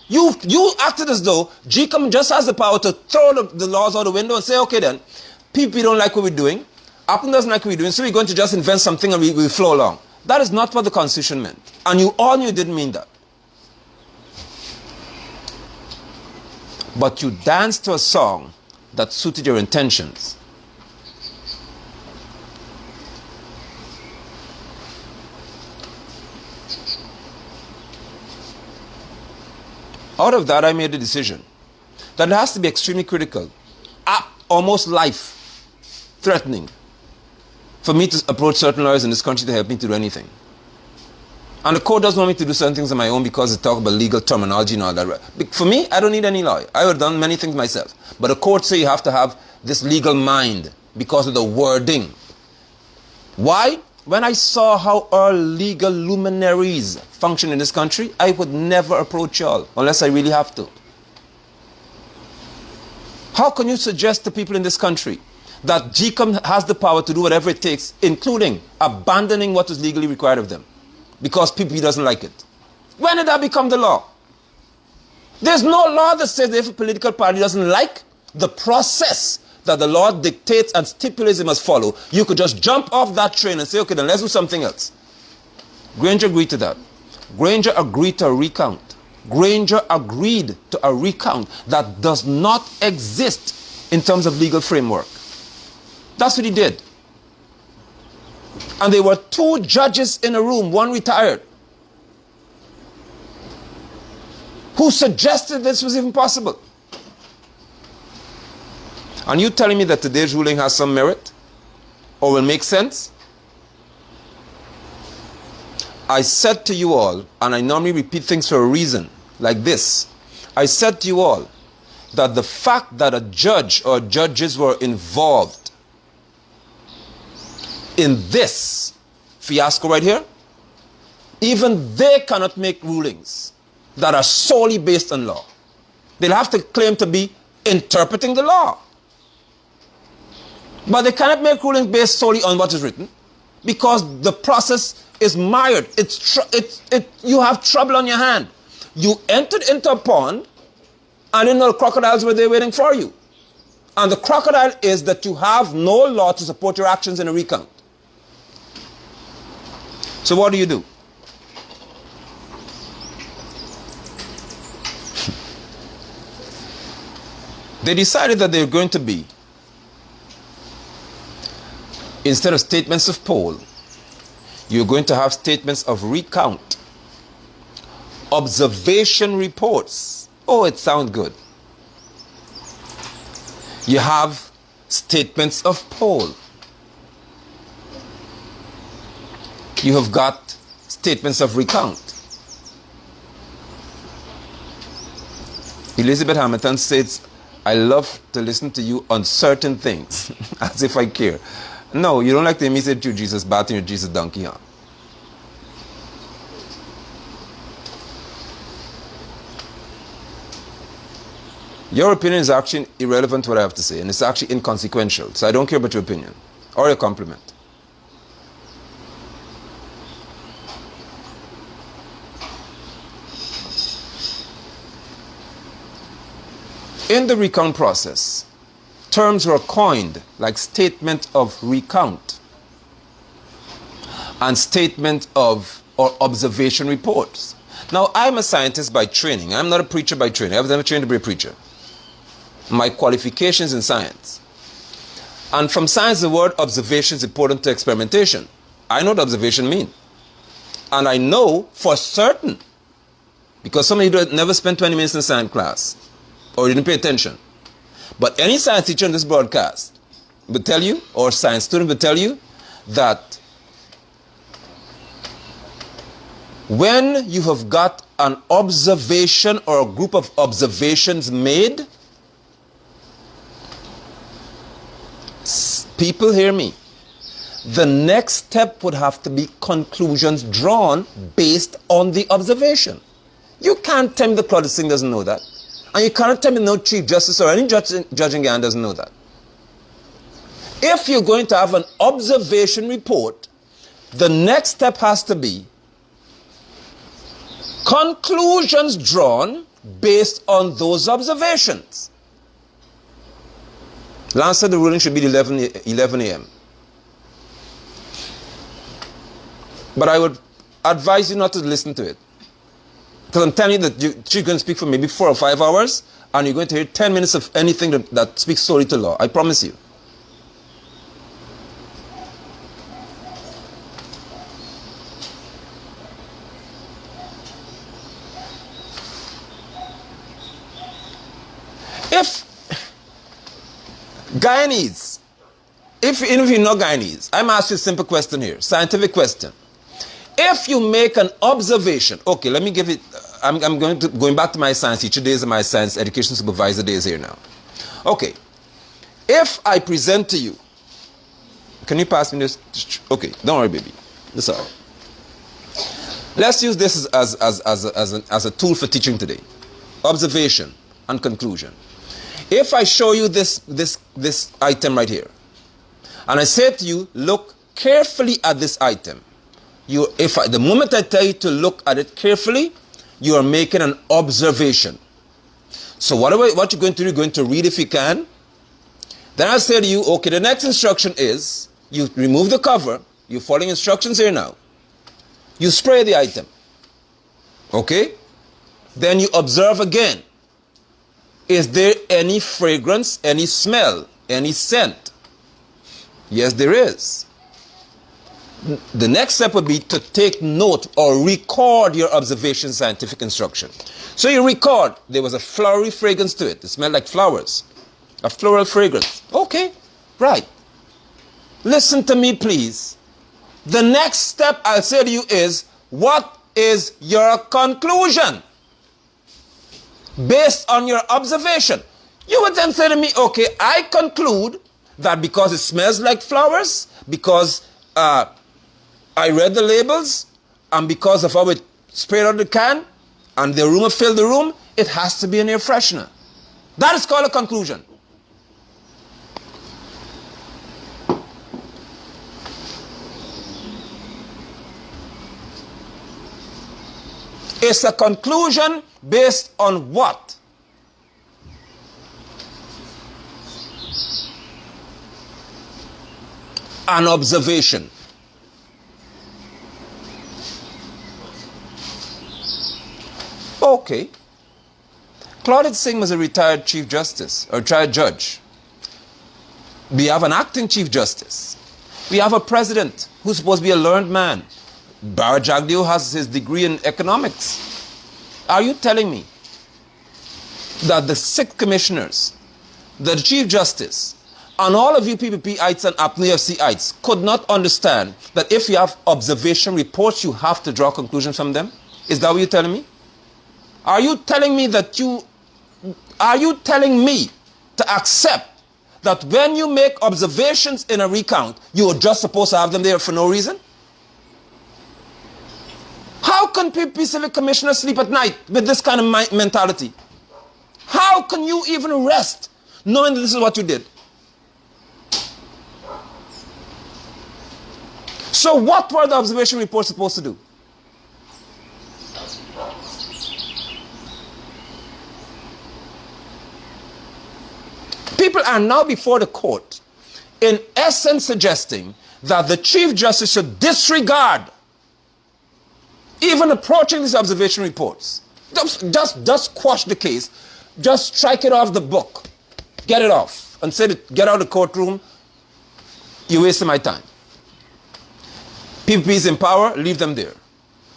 You acted as though GCOM just has the power to throw the laws out the window and say, okay then, PPP don't like what we're doing, APNU doesn't like what we're doing, so we're going to just invent something and we'll flow along. That is not what the Constitution meant. And you all knew it didn't mean that. But you danced to a song that suited your intentions. Out of that, I made a decision that it has to be extremely critical, almost life-threatening, for me to approach certain lawyers in this country to help me to do anything. And the court doesn't want me to do certain things on my own because they talk about legal terminology and all that. For me, I don't need any lawyer. I would have done many things myself. But the court say you have to have this legal mind because of the wording. Why? When I saw how our legal luminaries function in this country, I would never approach y'all unless I really have to. How can you suggest to people in this country that GCOM has the power to do whatever it takes, including abandoning what is legally required of them, because PPP doesn't like it? When did that become the law? There's no law that says that if a political party doesn't like the process that the law dictates and stipulates it must follow, you could just jump off that train and say, okay, then let's do something else. Granger agreed to that. Granger agreed to a recount. Granger agreed to a recount that does not exist in terms of legal framework. That's what he did. And there were two judges in a room, one retired, who suggested this was even possible. And you telling me that today's ruling has some merit or will make sense? I said to you all, and I normally repeat things for a reason, like this. I said to you all that the fact that a judge or judges were involved in this fiasco right here, even they cannot make rulings that are solely based on law. They'll have to claim to be interpreting the law. But they cannot make rulings based solely on what is written, because the process is mired. You have trouble on your hand. You entered into a pond, and you know the crocodiles were there waiting for you. And the crocodile is that you have no law to support your actions in a recount. So what do you do? They decided that they're going to be, instead of statements of poll, you're going to have statements of recount, observation reports. Oh, it sounds good. You have statements of poll. You have got statements of recount. Elizabeth Hamilton says, I love to listen to you on certain things, as if I care. No, you don't like to hear me say to you, Jesus, batting your Jesus donkey, huh? Your opinion is actually irrelevant to what I have to say, and it's actually inconsequential. So I don't care about your opinion or your compliment. In the recount process, terms were coined like statement of recount and statement of or observation reports. Now, I'm a scientist by training. I'm not a preacher by training. I've never trained to be a preacher. My qualifications in science. And from science, the word observation is important to experimentation. I know what observation means. And I know for certain, because some of you never spent 20 minutes in science class, or didn't pay attention. But any science teacher in this broadcast will tell you, or science student will tell you, that when you have got an observation or a group of observations made, people hear me, the next step would have to be conclusions drawn based on the observation. You can't tell me the Claude Singh doesn't know that. And you cannot tell me no Chief Justice or any judge in Guyana doesn't know that. If you're going to have an observation report, the next step has to be conclusions drawn based on those observations. Last said the ruling should be 11 a.m. But I would advise you not to listen to it. Because I'm telling you that she's going to speak for maybe 4 or 5 hours, and you're going to hear 10 minutes of anything that speaks solely to law. I promise you. If Guyanese, even if you're not Guyanese, I'm asking you a simple question here, scientific question. If you make an observation, okay, let me give it, I'm going back to my science teacher days and my science education supervisor days here now. Okay, if I present to you, can you pass me this? Okay, don't worry, baby. That's all right. Let's use this as a tool for teaching today. Observation and conclusion. If I show you this item right here, and I say to you, look carefully at this item. The moment I tell you to look at it carefully, you are making an observation. So what you're going to do, you're going to read if you can. Then I say to you, okay, the next instruction is, you remove the cover, you're following instructions here now. You spray the item. Okay? Then you observe again. Is there any fragrance, any smell, any scent? Yes, there is. The next step would be to take note or record your observation, scientific instruction. So you record, there was a flowery fragrance to it. It smelled like flowers. A floral fragrance. Okay, right. Listen to me, please. The next step I'll say to you is, what is your conclusion? Based on your observation. You would then say to me, okay, I conclude that because it smells like flowers, because I read the labels, and because of how it sprayed out the can, and the aroma filled the room, it has to be an air freshener. That is called a conclusion. It's a conclusion based on what? An observation. Okay. Claudette Singh was a retired Chief Justice, or retired judge. We have an acting Chief Justice. We have a president who's supposed to be a learned man. Bharat Jagdeo has his degree in economics. Are you telling me that the 6 commissioners, the Chief Justice, and all of you PPP-ites and APNU-FC-ites could not understand that if you have observation reports, you have to draw conclusions from them? Is that what you're telling me? Are you telling me that are you telling me to accept that when you make observations in a recount, you are just supposed to have them there for no reason? How can PPP Civic Commissioners sleep at night with this kind of mentality? How can you even rest knowing that this is what you did? So what were the observation reports supposed to do? People are now before the court, in essence suggesting that the Chief Justice should disregard even approaching these observation reports. Just quash the case. Just strike it off the book. Get it off. And say, get out of the courtroom. You're wasting my time. PPP is in power. Leave them there.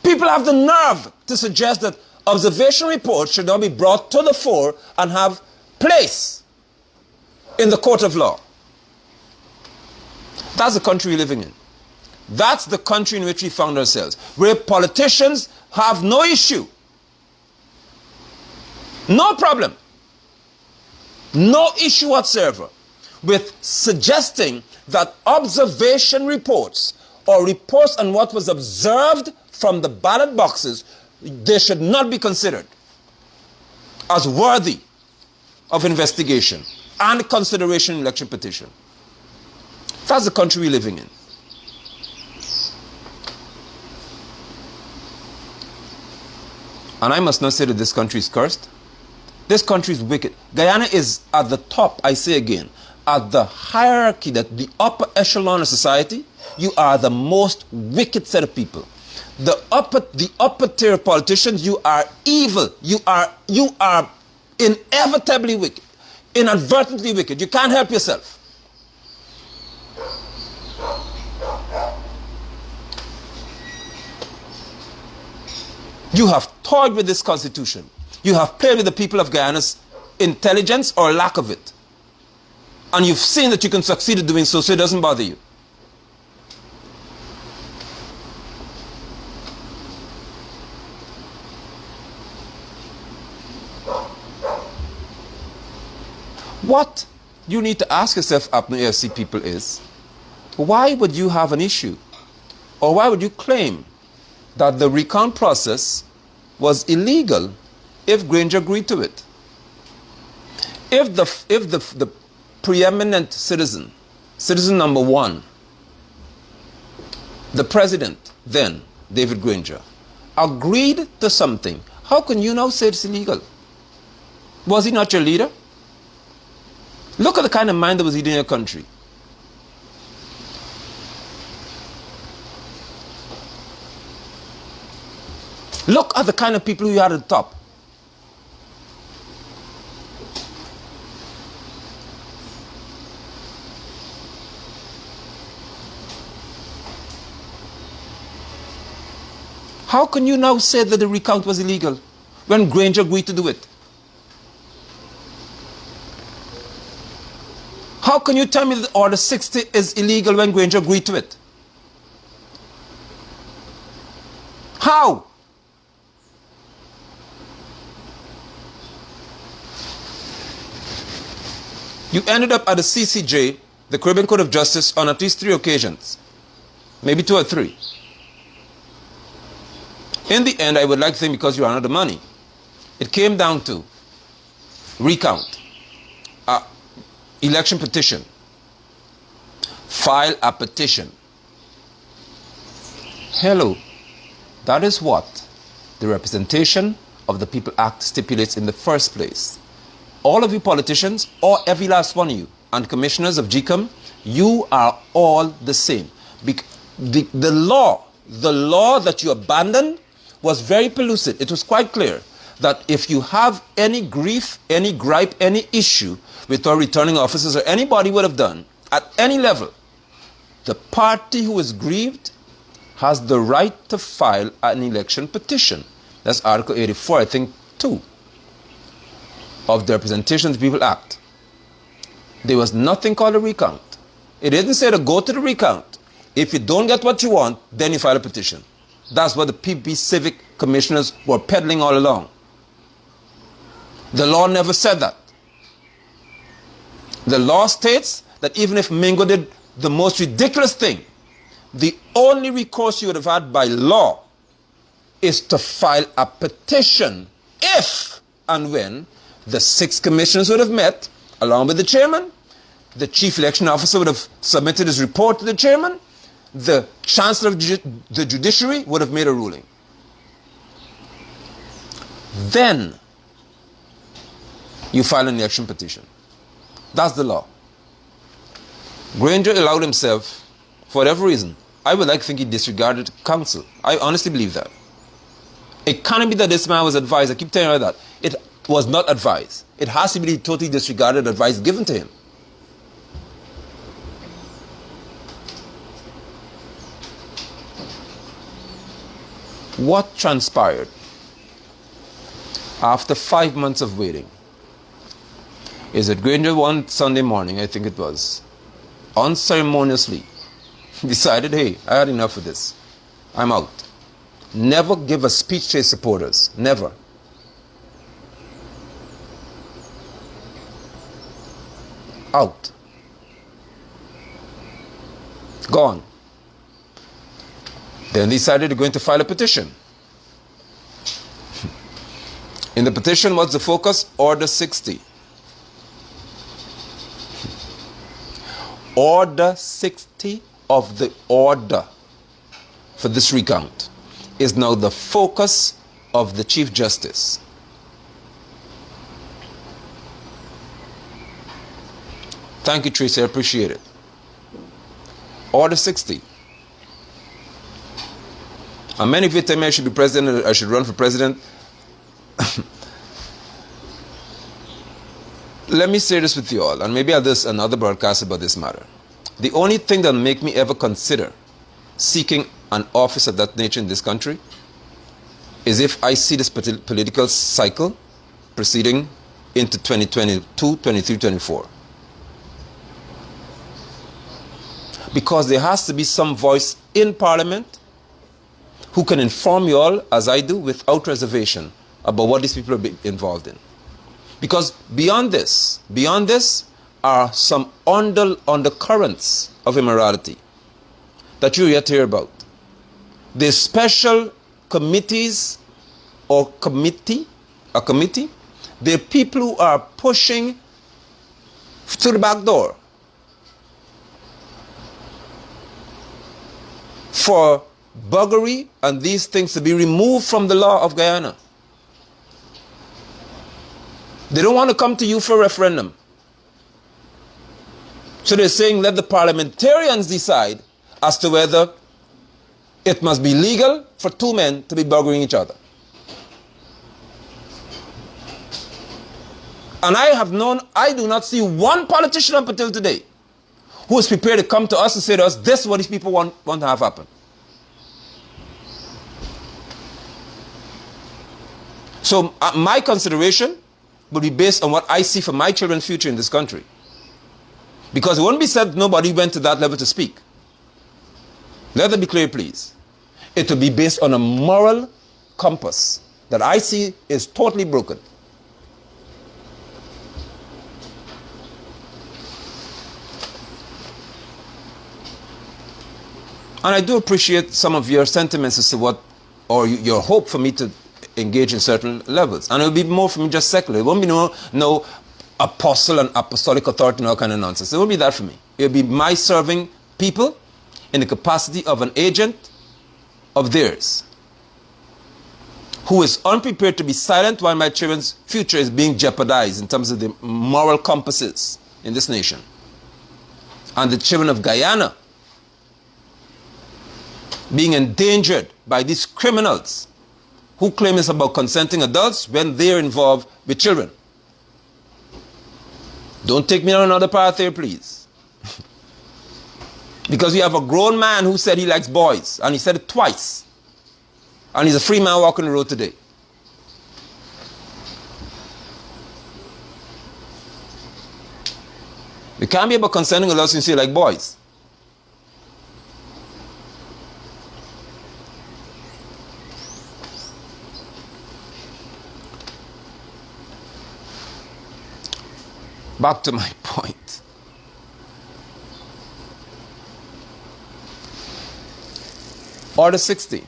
People have the nerve to suggest that observation reports should now be brought to the fore and have place in the court of law. That's the country we're living in. That's the country in which we found ourselves, where politicians have no issue, no problem, no issue whatsoever with suggesting that observation reports or reports on what was observed from the ballot boxes, they should not be considered as worthy of investigation and consideration in election petition. That's the country we're living in. And I must not say that this country is cursed. This country is wicked. Guyana is at the top, I say again, at the hierarchy, that the upper echelon of society. You are the most wicked set of people. The upper tier of politicians, you are evil. You are inevitably wicked, inadvertently wicked. You can't help yourself. You have toyed with this constitution. You have played with the people of Guyana's intelligence or lack of it. And you've seen that you can succeed in doing so, so it doesn't bother you. What you need to ask yourself, APNU-FC people, is why would you have an issue? Or why would you claim that the recount process was illegal if Granger agreed to it? If the preeminent citizen number one, the president then, David Granger, agreed to something, how can you now say it's illegal? Was he not your leader? Look at the kind of mind that was leading your country. Look are the kind of people you had at the top. How can you now say that the recount was illegal when Granger agreed to do it? How can you tell me that Order 60 is illegal when Granger agreed to it? How? You ended up at the CCJ, the Caribbean Court of Justice, on at least 3 occasions, maybe 2 or 3. In the end, I would like to think because you ran out of money, it came down to recount, election petition, file a petition. Hello, that is what the Representation of the People Act stipulates in the first place. All of you politicians, or every last one of you, and commissioners of GCOM, you are all the same. The law that you abandoned was very pellucid. It was quite clear that if you have any grief, any gripe, any issue with our returning officers or anybody would have done at any level, the party who is grieved has the right to file an election petition. That's Article 84, I think, 2 of the Representation of the People Act. There was nothing called a recount. It didn't say to go to the recount. If you don't get what you want, then you file a petition. That's what the PB civic commissioners were peddling all along. The law never said that. The law states that even if Mingo did the most ridiculous thing, the only recourse you would have had by law is to file a petition if and when the 6 commissioners would have met, along with the chairman, the chief election officer would have submitted his report to the chairman, the chancellor of the judiciary would have made a ruling. Then you file an election petition. That's the law. Granger allowed himself, for whatever reason, I would like to think he disregarded counsel. I honestly believe that. It can't be that this man was advised. I keep telling you that. It was not advised. It has to be the totally disregarded advice given to him. What transpired after 5 months of waiting is that Granger one Sunday morning, I think it was, unceremoniously decided, hey, I had enough of this. I'm out. Never give a speech to his supporters. Never. Out. Gone. Then decided to go to file a petition. In the petition, what's the focus? Order 60. Order 60 of the order for this recount is now the focus of the Chief Justice. Thank you, Tracy. I appreciate it. Order 60. And many of you tell me I should be president, I should run for president. Let me say this with you all, and maybe I'll do another broadcast about this matter. The only thing that will make me ever consider seeking an office of that nature in this country is if I see this political cycle proceeding into 2022, 23, 24. Because there has to be some voice in Parliament who can inform you all, as I do, without reservation, about what these people are involved in. Because beyond this are some undercurrents of immorality that you're yet to hear about. There's special committees or committee. There are people who are pushing through the back door for buggery and these things to be removed from the law of Guyana. They don't want to come to you for a referendum. So they're saying let the parliamentarians decide as to whether it must be legal for 2 men to be buggering each other. And I do not see one politician up until today who is prepared to come to us and say to us, this is what these people want to have happen. So my consideration will be based on what I see for my children's future in this country. Because it won't be said nobody went to that level to speak. Let that be clear, please. It will be based on a moral compass that I see is totally broken. And I do appreciate some of your sentiments as to what, or your hope for me to engage in certain levels. And it will be more for me just secular. It won't be no apostle and apostolic authority and all kind of nonsense. It won't be that for me. It will be my serving people in the capacity of an agent of theirs who is unprepared to be silent while my children's future is being jeopardized in terms of the moral compasses in this nation. And the children of Guyana being endangered by these criminals who claim it's about consenting adults when they're involved with children. Don't take me on another path here, please. Because we have a grown man who said he likes boys, and he said it twice. And he's a free man walking the road today. We can't be about consenting adults and say like boys. Back to my point. Order 60.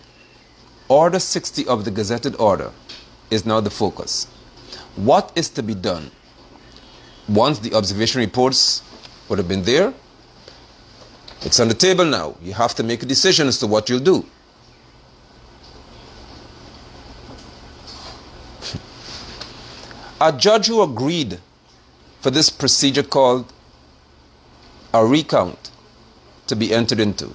Order 60 of the gazetted order is now the focus. What is to be done once the observation reports would have been there? It's on the table now. You have to make a decision as to what you'll do. A judge who agreed for this procedure called a recount to be entered into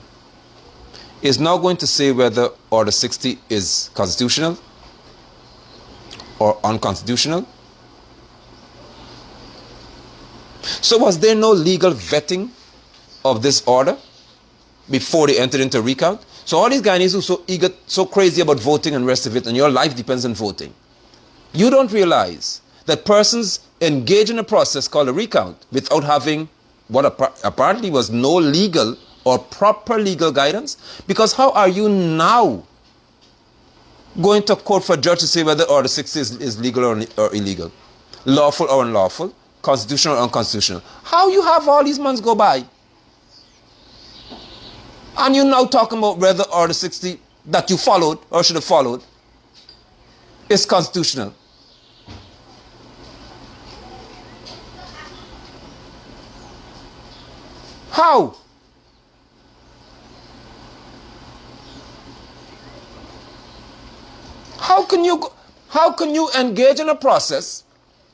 is now going to say whether Order 60 is constitutional or unconstitutional. So was there no legal vetting of this order before they entered into recount? So all these Guyanese who are so eager, so crazy about voting and the rest of it, and your life depends on voting, you don't realize that persons engage in a process called a recount without having what apparently was no legal or proper legal guidance. Because how are you now going to court for a judge to say whether Order 60 is legal or illegal, lawful or unlawful, constitutional or unconstitutional? How you have all these months go by and you're now talking about whether Order 60 that you followed or should have followed is constitutional? How? How can you engage in a process?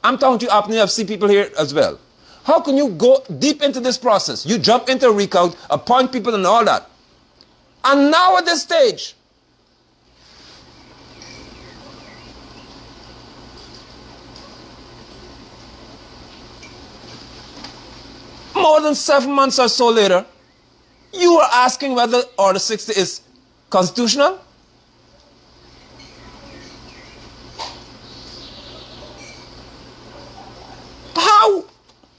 I'm talking to you APNI FC people here as well. How can you go deep into this process? You jump into a recount, appoint people and all that. And now at this stage, more than 7 months or so later, you are asking whether Order 60 is constitutional?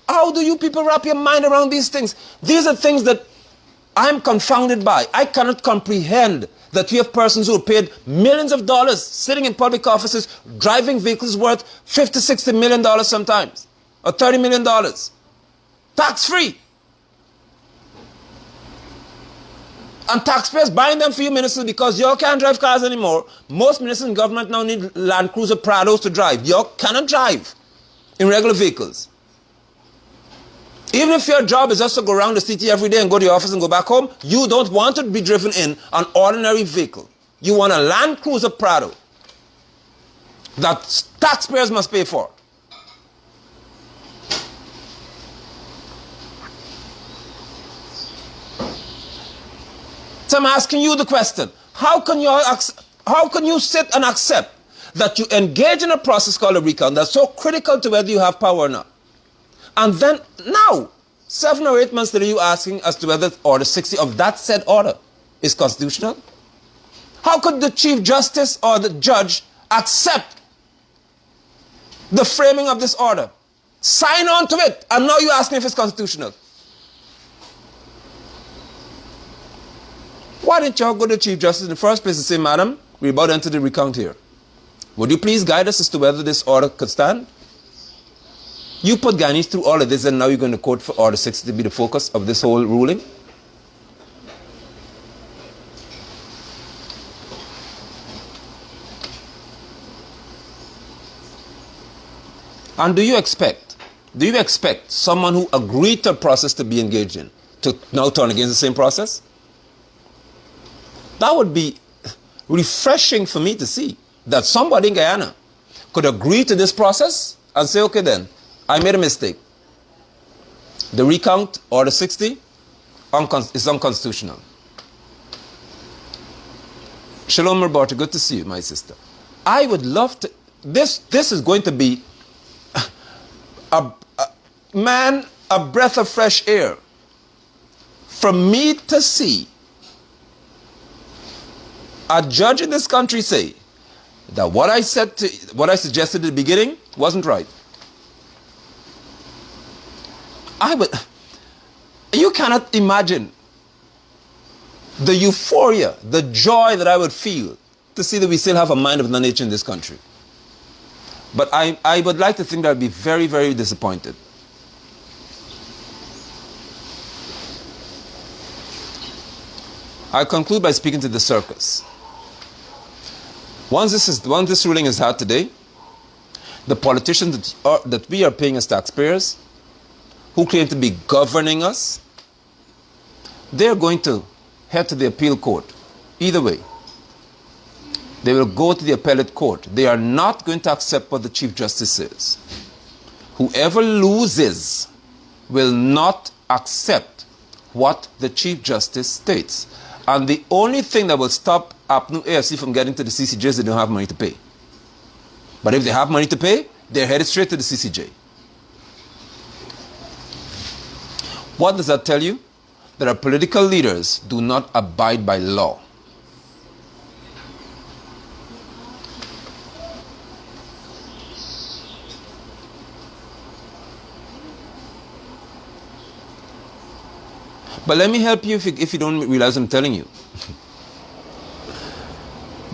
How do you people wrap your mind around these things? These are things that I'm confounded by. I cannot comprehend that we have persons who are paid millions of dollars sitting in public offices, driving vehicles worth $50, $60 million sometimes, or $30 million, tax-free. And taxpayers buying them for you ministers because y'all can't drive cars anymore. Most ministers in government now need Land Cruiser Prados to drive. Y'all cannot drive in regular vehicles. Even if your job is just to go around the city every day and go to your office and go back home, you don't want to be driven in an ordinary vehicle. You want a Land Cruiser Prado that taxpayers must pay for. So I'm asking you the question, how can you sit and accept that you engage in a process called a recount that's so critical to whether you have power or not. And then now, 7 or 8 months later, you asking as to whether Order 60 of that said order is constitutional? How could the Chief Justice or the judge accept the framing of this order, sign on to it, and now you're asking if it's constitutional? Why didn't y'all go to the Chief Justice in the first place and say, Madam, we're about to enter the recount here. Would you please guide us as to whether this order could stand? You put Guyanese through all of this, and now you're going to court for Order 60 to be the focus of this whole ruling? And do you expect someone who agreed to a process to be engaged in to now turn against the same process? That would be refreshing for me to see, that somebody in Guyana could agree to this process and say, okay then, I made a mistake. The recount, Order 60, is unconstitutional. Shalom Roberta, good to see you, my sister. I would love to, this is going to be a breath of fresh air for me to see a judge in this country say that what I suggested at the beginning wasn't right. You cannot imagine the euphoria, the joy that I would feel to see that we still have a mind of that nature in this country. But I would like to think that I'd be very, very disappointed. I conclude by speaking to the circus. Once this ruling is had today, the politicians that we are paying as taxpayers, who claim to be governing us, they're going to head to the appeal court. Either way, they will go to the appellate court. They are not going to accept what the Chief Justice says. Whoever loses will not accept what the Chief Justice states. And the only thing that will stop APNU AFC from getting to the CCJ is they don't have money to pay. But if they have money to pay, they're headed straight to the CCJ. What does that tell you? That our political leaders do not abide by law. But let me help you if you don't realize what I'm telling you.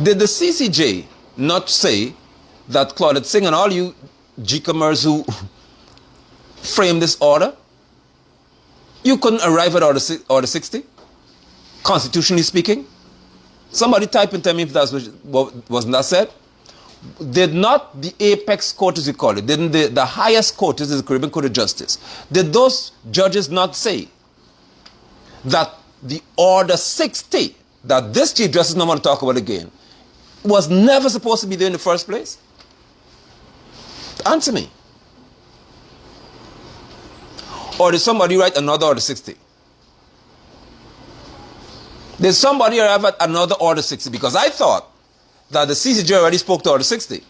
Did the CCJ not say that Claudette Singh and all you G-comers who framed this order, you couldn't arrive at Order 60? Constitutionally speaking? Somebody type and tell me if that wasn't that said? Did not the apex court, as you call it, didn't the highest court, this is the Caribbean Court of Justice, did those judges not say that the Order 60, that this Chief Justice not want to talk about again, was never supposed to be there in the first place? Answer me. Or did somebody write another Order 60? Did somebody arrive at another Order 60? Because I thought that the CCJ already spoke to Order 60.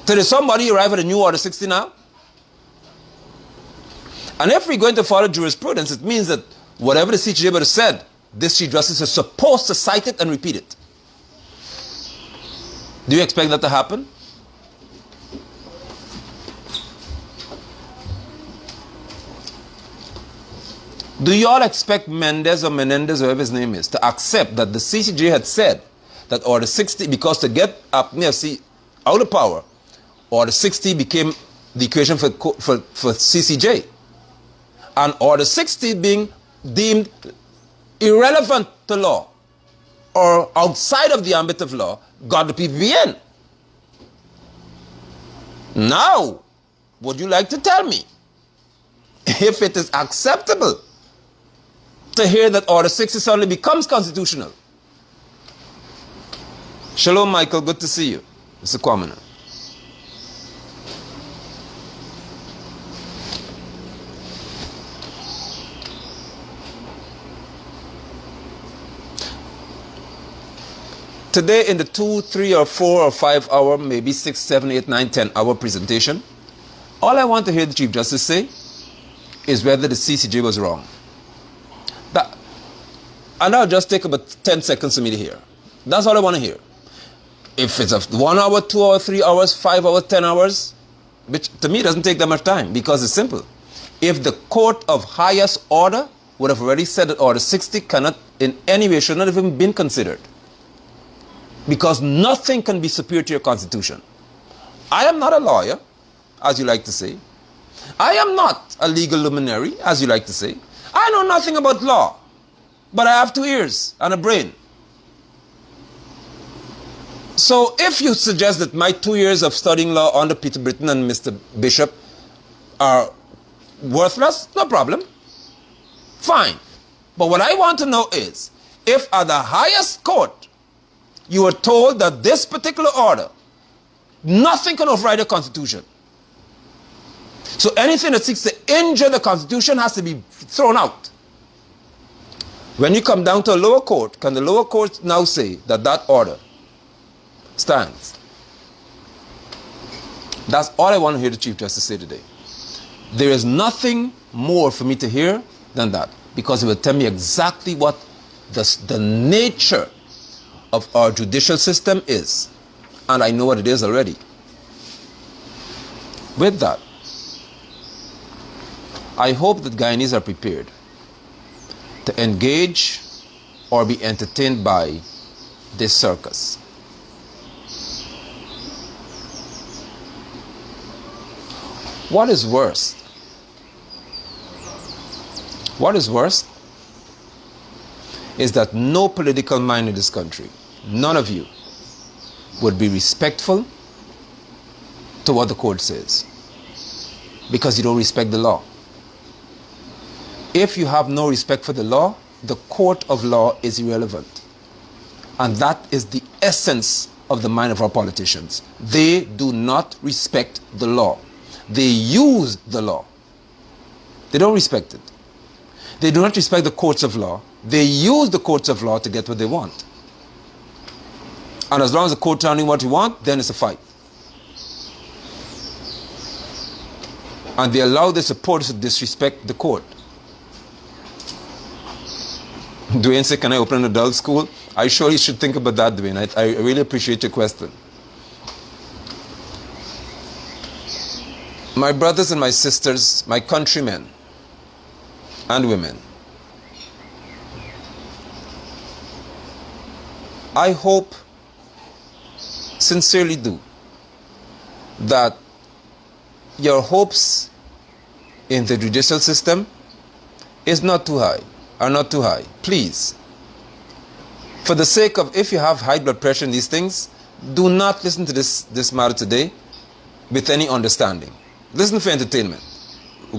So did somebody arrive at a new Order 60 now? And if we're going to follow jurisprudence, it means that whatever the CCJ would have said, this Chief Justice is supposed to cite it and repeat it. Do you expect that to happen? Do you all expect Menendez or whatever his name is, to accept that the CCJ had said that Order 60, because to get APNC out of power, Order 60 became the equation for CCJ? And Order 60 being deemed irrelevant to law or outside of the ambit of law, got the PPP in. Now, would you like to tell me if it is acceptable to hear that Order 60 suddenly becomes constitutional? Shalom, Michael. Good to see you. Mr. Kwamina. Today in the 2, 3 or 4 or 5 hour, maybe 6, 7, 8, 9, 10 hour presentation, all I want to hear the Chief Justice say is whether the CCJ was wrong. And that'll just take about 10 seconds for me to hear. That's all I want to hear. If it's a 1 hour, 2 hours, 3 hours, 5 hours, 10 hours, which to me doesn't take that much time because it's simple. If the court of highest order would have already said that Order 60 cannot in any way, should not have even been considered. Because nothing can be superior to your constitution. I am not a lawyer, as you like to say. I am not a legal luminary, as you like to say. I know nothing about law. But I have 2 ears and a brain. So if you suggest that my 2 years of studying law under Peter Britton and Mr. Bishop are worthless, no problem. Fine. But what I want to know is, if at the highest court you are told that this particular order, nothing can override the Constitution. So anything that seeks to injure the Constitution has to be thrown out. When you come down to a lower court, can the lower court now say that that order stands? That's all I want to hear the Chief Justice say today. There is nothing more for me to hear than that, because it will tell me exactly what the nature of our judicial system is. And I know what it is already. With that, I hope that Guyanese are prepared to engage or be entertained by this circus. What is worse? What is worse is that no political mind in this country, none of you, would be respectful to what the court says, because you don't respect the law. If you have no respect for the law, the court of law is irrelevant. And that is the essence of the mind of our politicians. They do not respect the law. They use the law. They don't respect it. They do not respect the courts of law. They use the courts of law to get what they want. And as long as the court tells you what you want, then it's a fight. And they allow their supporters to disrespect the court. Dwayne said, can I open an adult school? I surely should think about that, Dwayne. I really appreciate your question. My brothers and my sisters, my countrymen and women, I hope, sincerely do, that your hopes in the judicial system is not too high. Are not too high. Please, for the sake of, if you have high blood pressure and these things, do not listen to this matter today with any understanding. Listen for entertainment.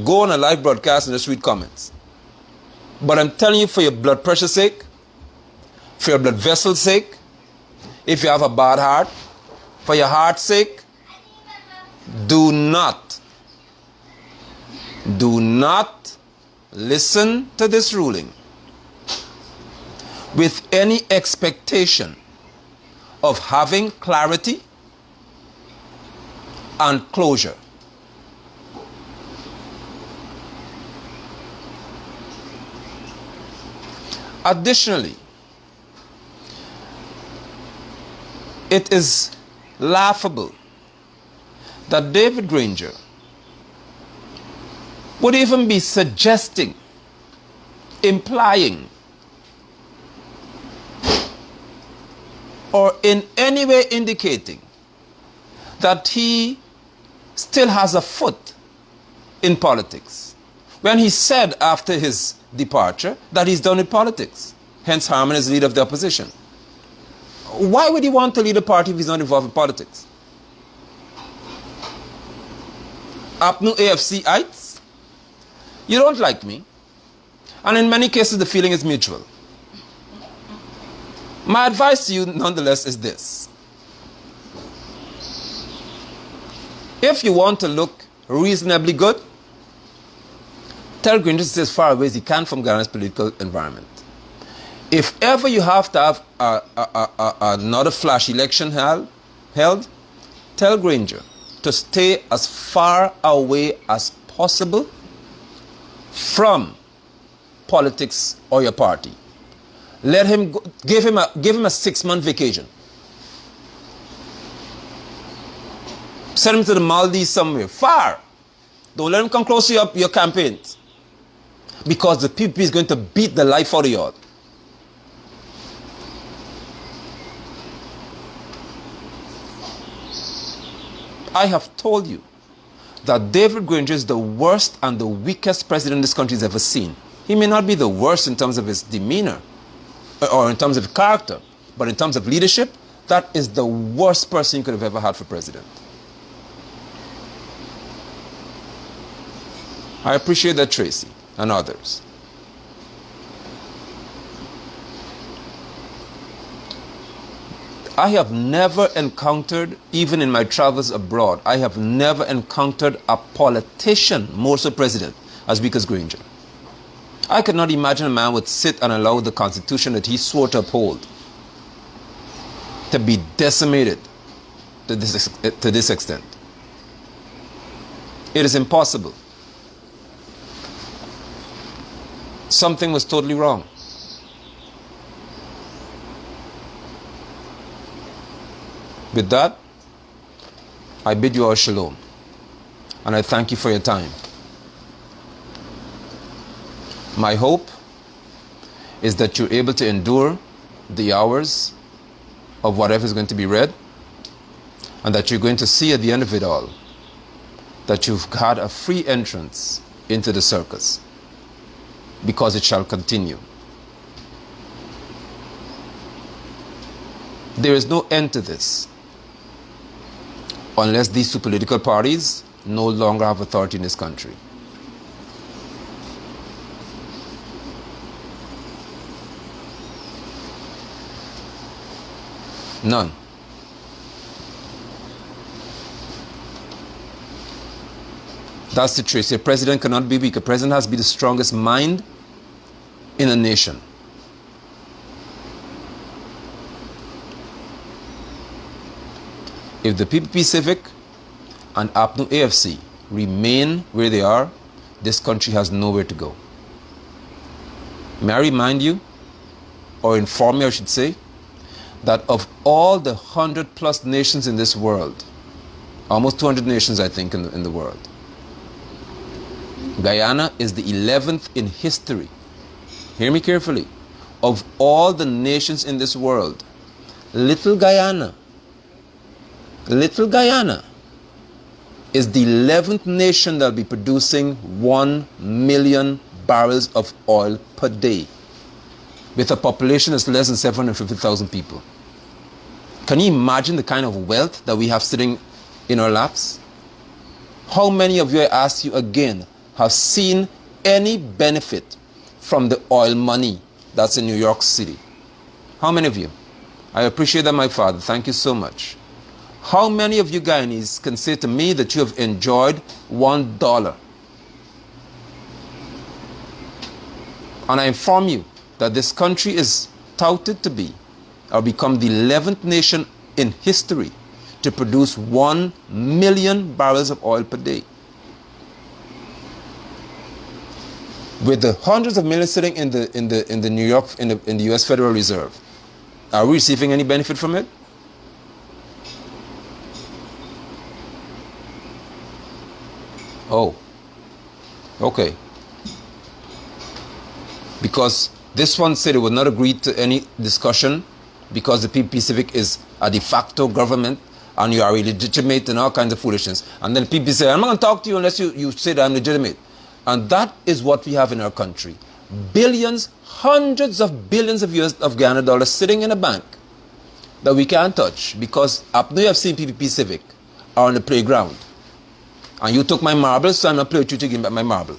Go on a live broadcast and just read comments. But I'm telling you, for your blood pressure's sake, for your blood vessel's sake, if you have a bad heart, for your heart's sake, do not listen to this ruling with any expectation of having clarity and closure. Additionally, it is laughable that David Granger would even be suggesting, implying, or in any way indicating that he still has a foot in politics, when he said after his departure that he's done with politics, hence Harman is leader of the opposition. Why would he want to lead a party if he's not involved in politics? Apnu AFC-ites, you don't like me, and in many cases the feeling is mutual. My advice to you nonetheless is this: if you want to look reasonably good, tell Granger to stay as far away as he can from Guyana's political environment. If ever you have to have another flash election held, tell Granger to stay as far away as possible from politics or your party. Let him go, give him a 6-month vacation. Send him to the Maldives somewhere, far. Don't let him come close to your campaigns. Because the PPP is going to beat the life out of you all. I have told you that David Granger is the worst and the weakest president this country has ever seen. He may not be the worst in terms of his demeanor or in terms of character, but in terms of leadership, that is the worst person you could have ever had for president. I appreciate that, Tracy and others. I have never encountered, even in my travels abroad, I have never encountered a politician, more so president, as weak as Granger. I could not imagine a man would sit and allow the Constitution that he swore to uphold to be decimated to this extent. It is impossible. Something was totally wrong. With that, I bid you all shalom, and I thank you for your time. My hope is that you're able to endure the hours of whatever is going to be read, and that you're going to see at the end of it all that you've had a free entrance into the circus, because it shall continue. There is no end to this unless these two political parties no longer have authority in this country. None. That's the truth. A president cannot be weak. A president has to be the strongest mind in a nation. If the PPP Civic and APNU AFC remain where they are, this country has nowhere to go. May I remind you, or inform you, I should say, that of all the 100+ nations in this world, almost 200 nations, I think, in the world, Guyana is the 11th in history. Hear me carefully. Of all the nations in this world, Little Guyana is the 11th nation that will be producing 1 million barrels of oil per day, with a population that's less than 750,000 people. Can you imagine the kind of wealth that we have sitting in our laps? How many of you, I ask you again, have seen any benefit from the oil money that's in New York City? How many of you? I appreciate that, my father. Thank you so much. How many of you Guyanese can say to me that you have enjoyed $1? And I inform you that this country is touted to be, or become the 11th nation in history to produce 1 million barrels of oil per day. With the hundreds of millions sitting in the New York, in the U.S. Federal Reserve, are we receiving any benefit from it? Oh, okay. Because this one said it would not agree to any discussion because the PPP Civic is a de facto government and you are illegitimate and all kinds of foolishness. And then people say, I'm not going to talk to you unless you say that I'm legitimate. And that is what we have in our country. Billions, hundreds of billions of Guyana dollars sitting in a bank that we can't touch because APNU AFC and PPP Civic are on the playground. And you took my marble, so I'm not playing with you to give back my marble.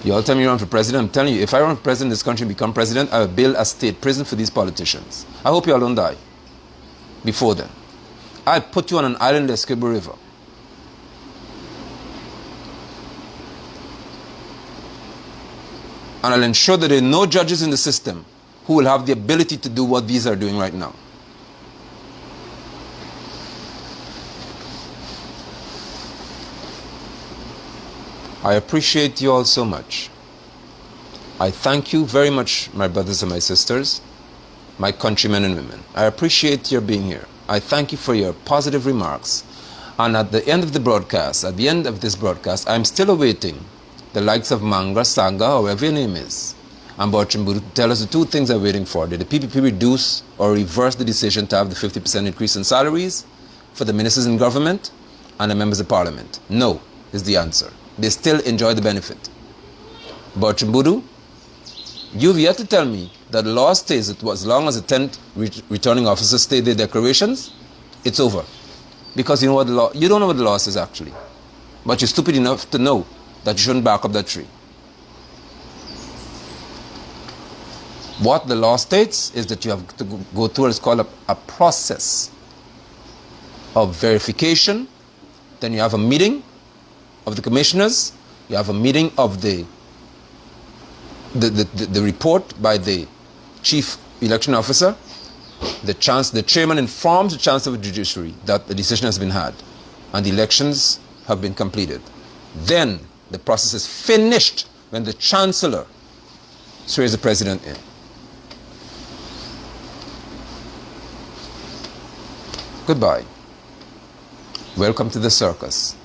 You all tell me you run for president. I'm telling you, if I run for president in this country and become president, I will build a state prison for these politicians. I hope you all don't die before then. I'll put you on an island in the Essequibo River. And I'll ensure that there are no judges in the system who will have the ability to do what these are doing right now. I appreciate you all so much. I thank you very much, my brothers and my sisters, my countrymen and women. I appreciate your being here. I thank you for your positive remarks. And at the end of the broadcast, at the end of this broadcast, I'm still awaiting the likes of Manga, Sanga, or whatever your name is, and Bochimbudu to tell us the two things they're waiting for. Did the PPP reduce or reverse the decision to have the 50% increase in salaries for the ministers in government and the members of parliament? No, is the answer. They still enjoy the benefit. Bochimbudu, you've yet to tell me that the law states that as long as the 10th returning officers state their declarations, it's over. Because you know what the law, you don't know what the law says actually. But you're stupid enough to know that you shouldn't back up that tree. What the law states is that you have to go through what's called a process of verification. Then you have a meeting of the commissioners. You have a meeting of the report by the chief election officer. The chairman informs the chancellor of the judiciary that the decision has been had and the elections have been completed. Then the process is finished when the chancellor swears the president in. Goodbye. Welcome to the circus.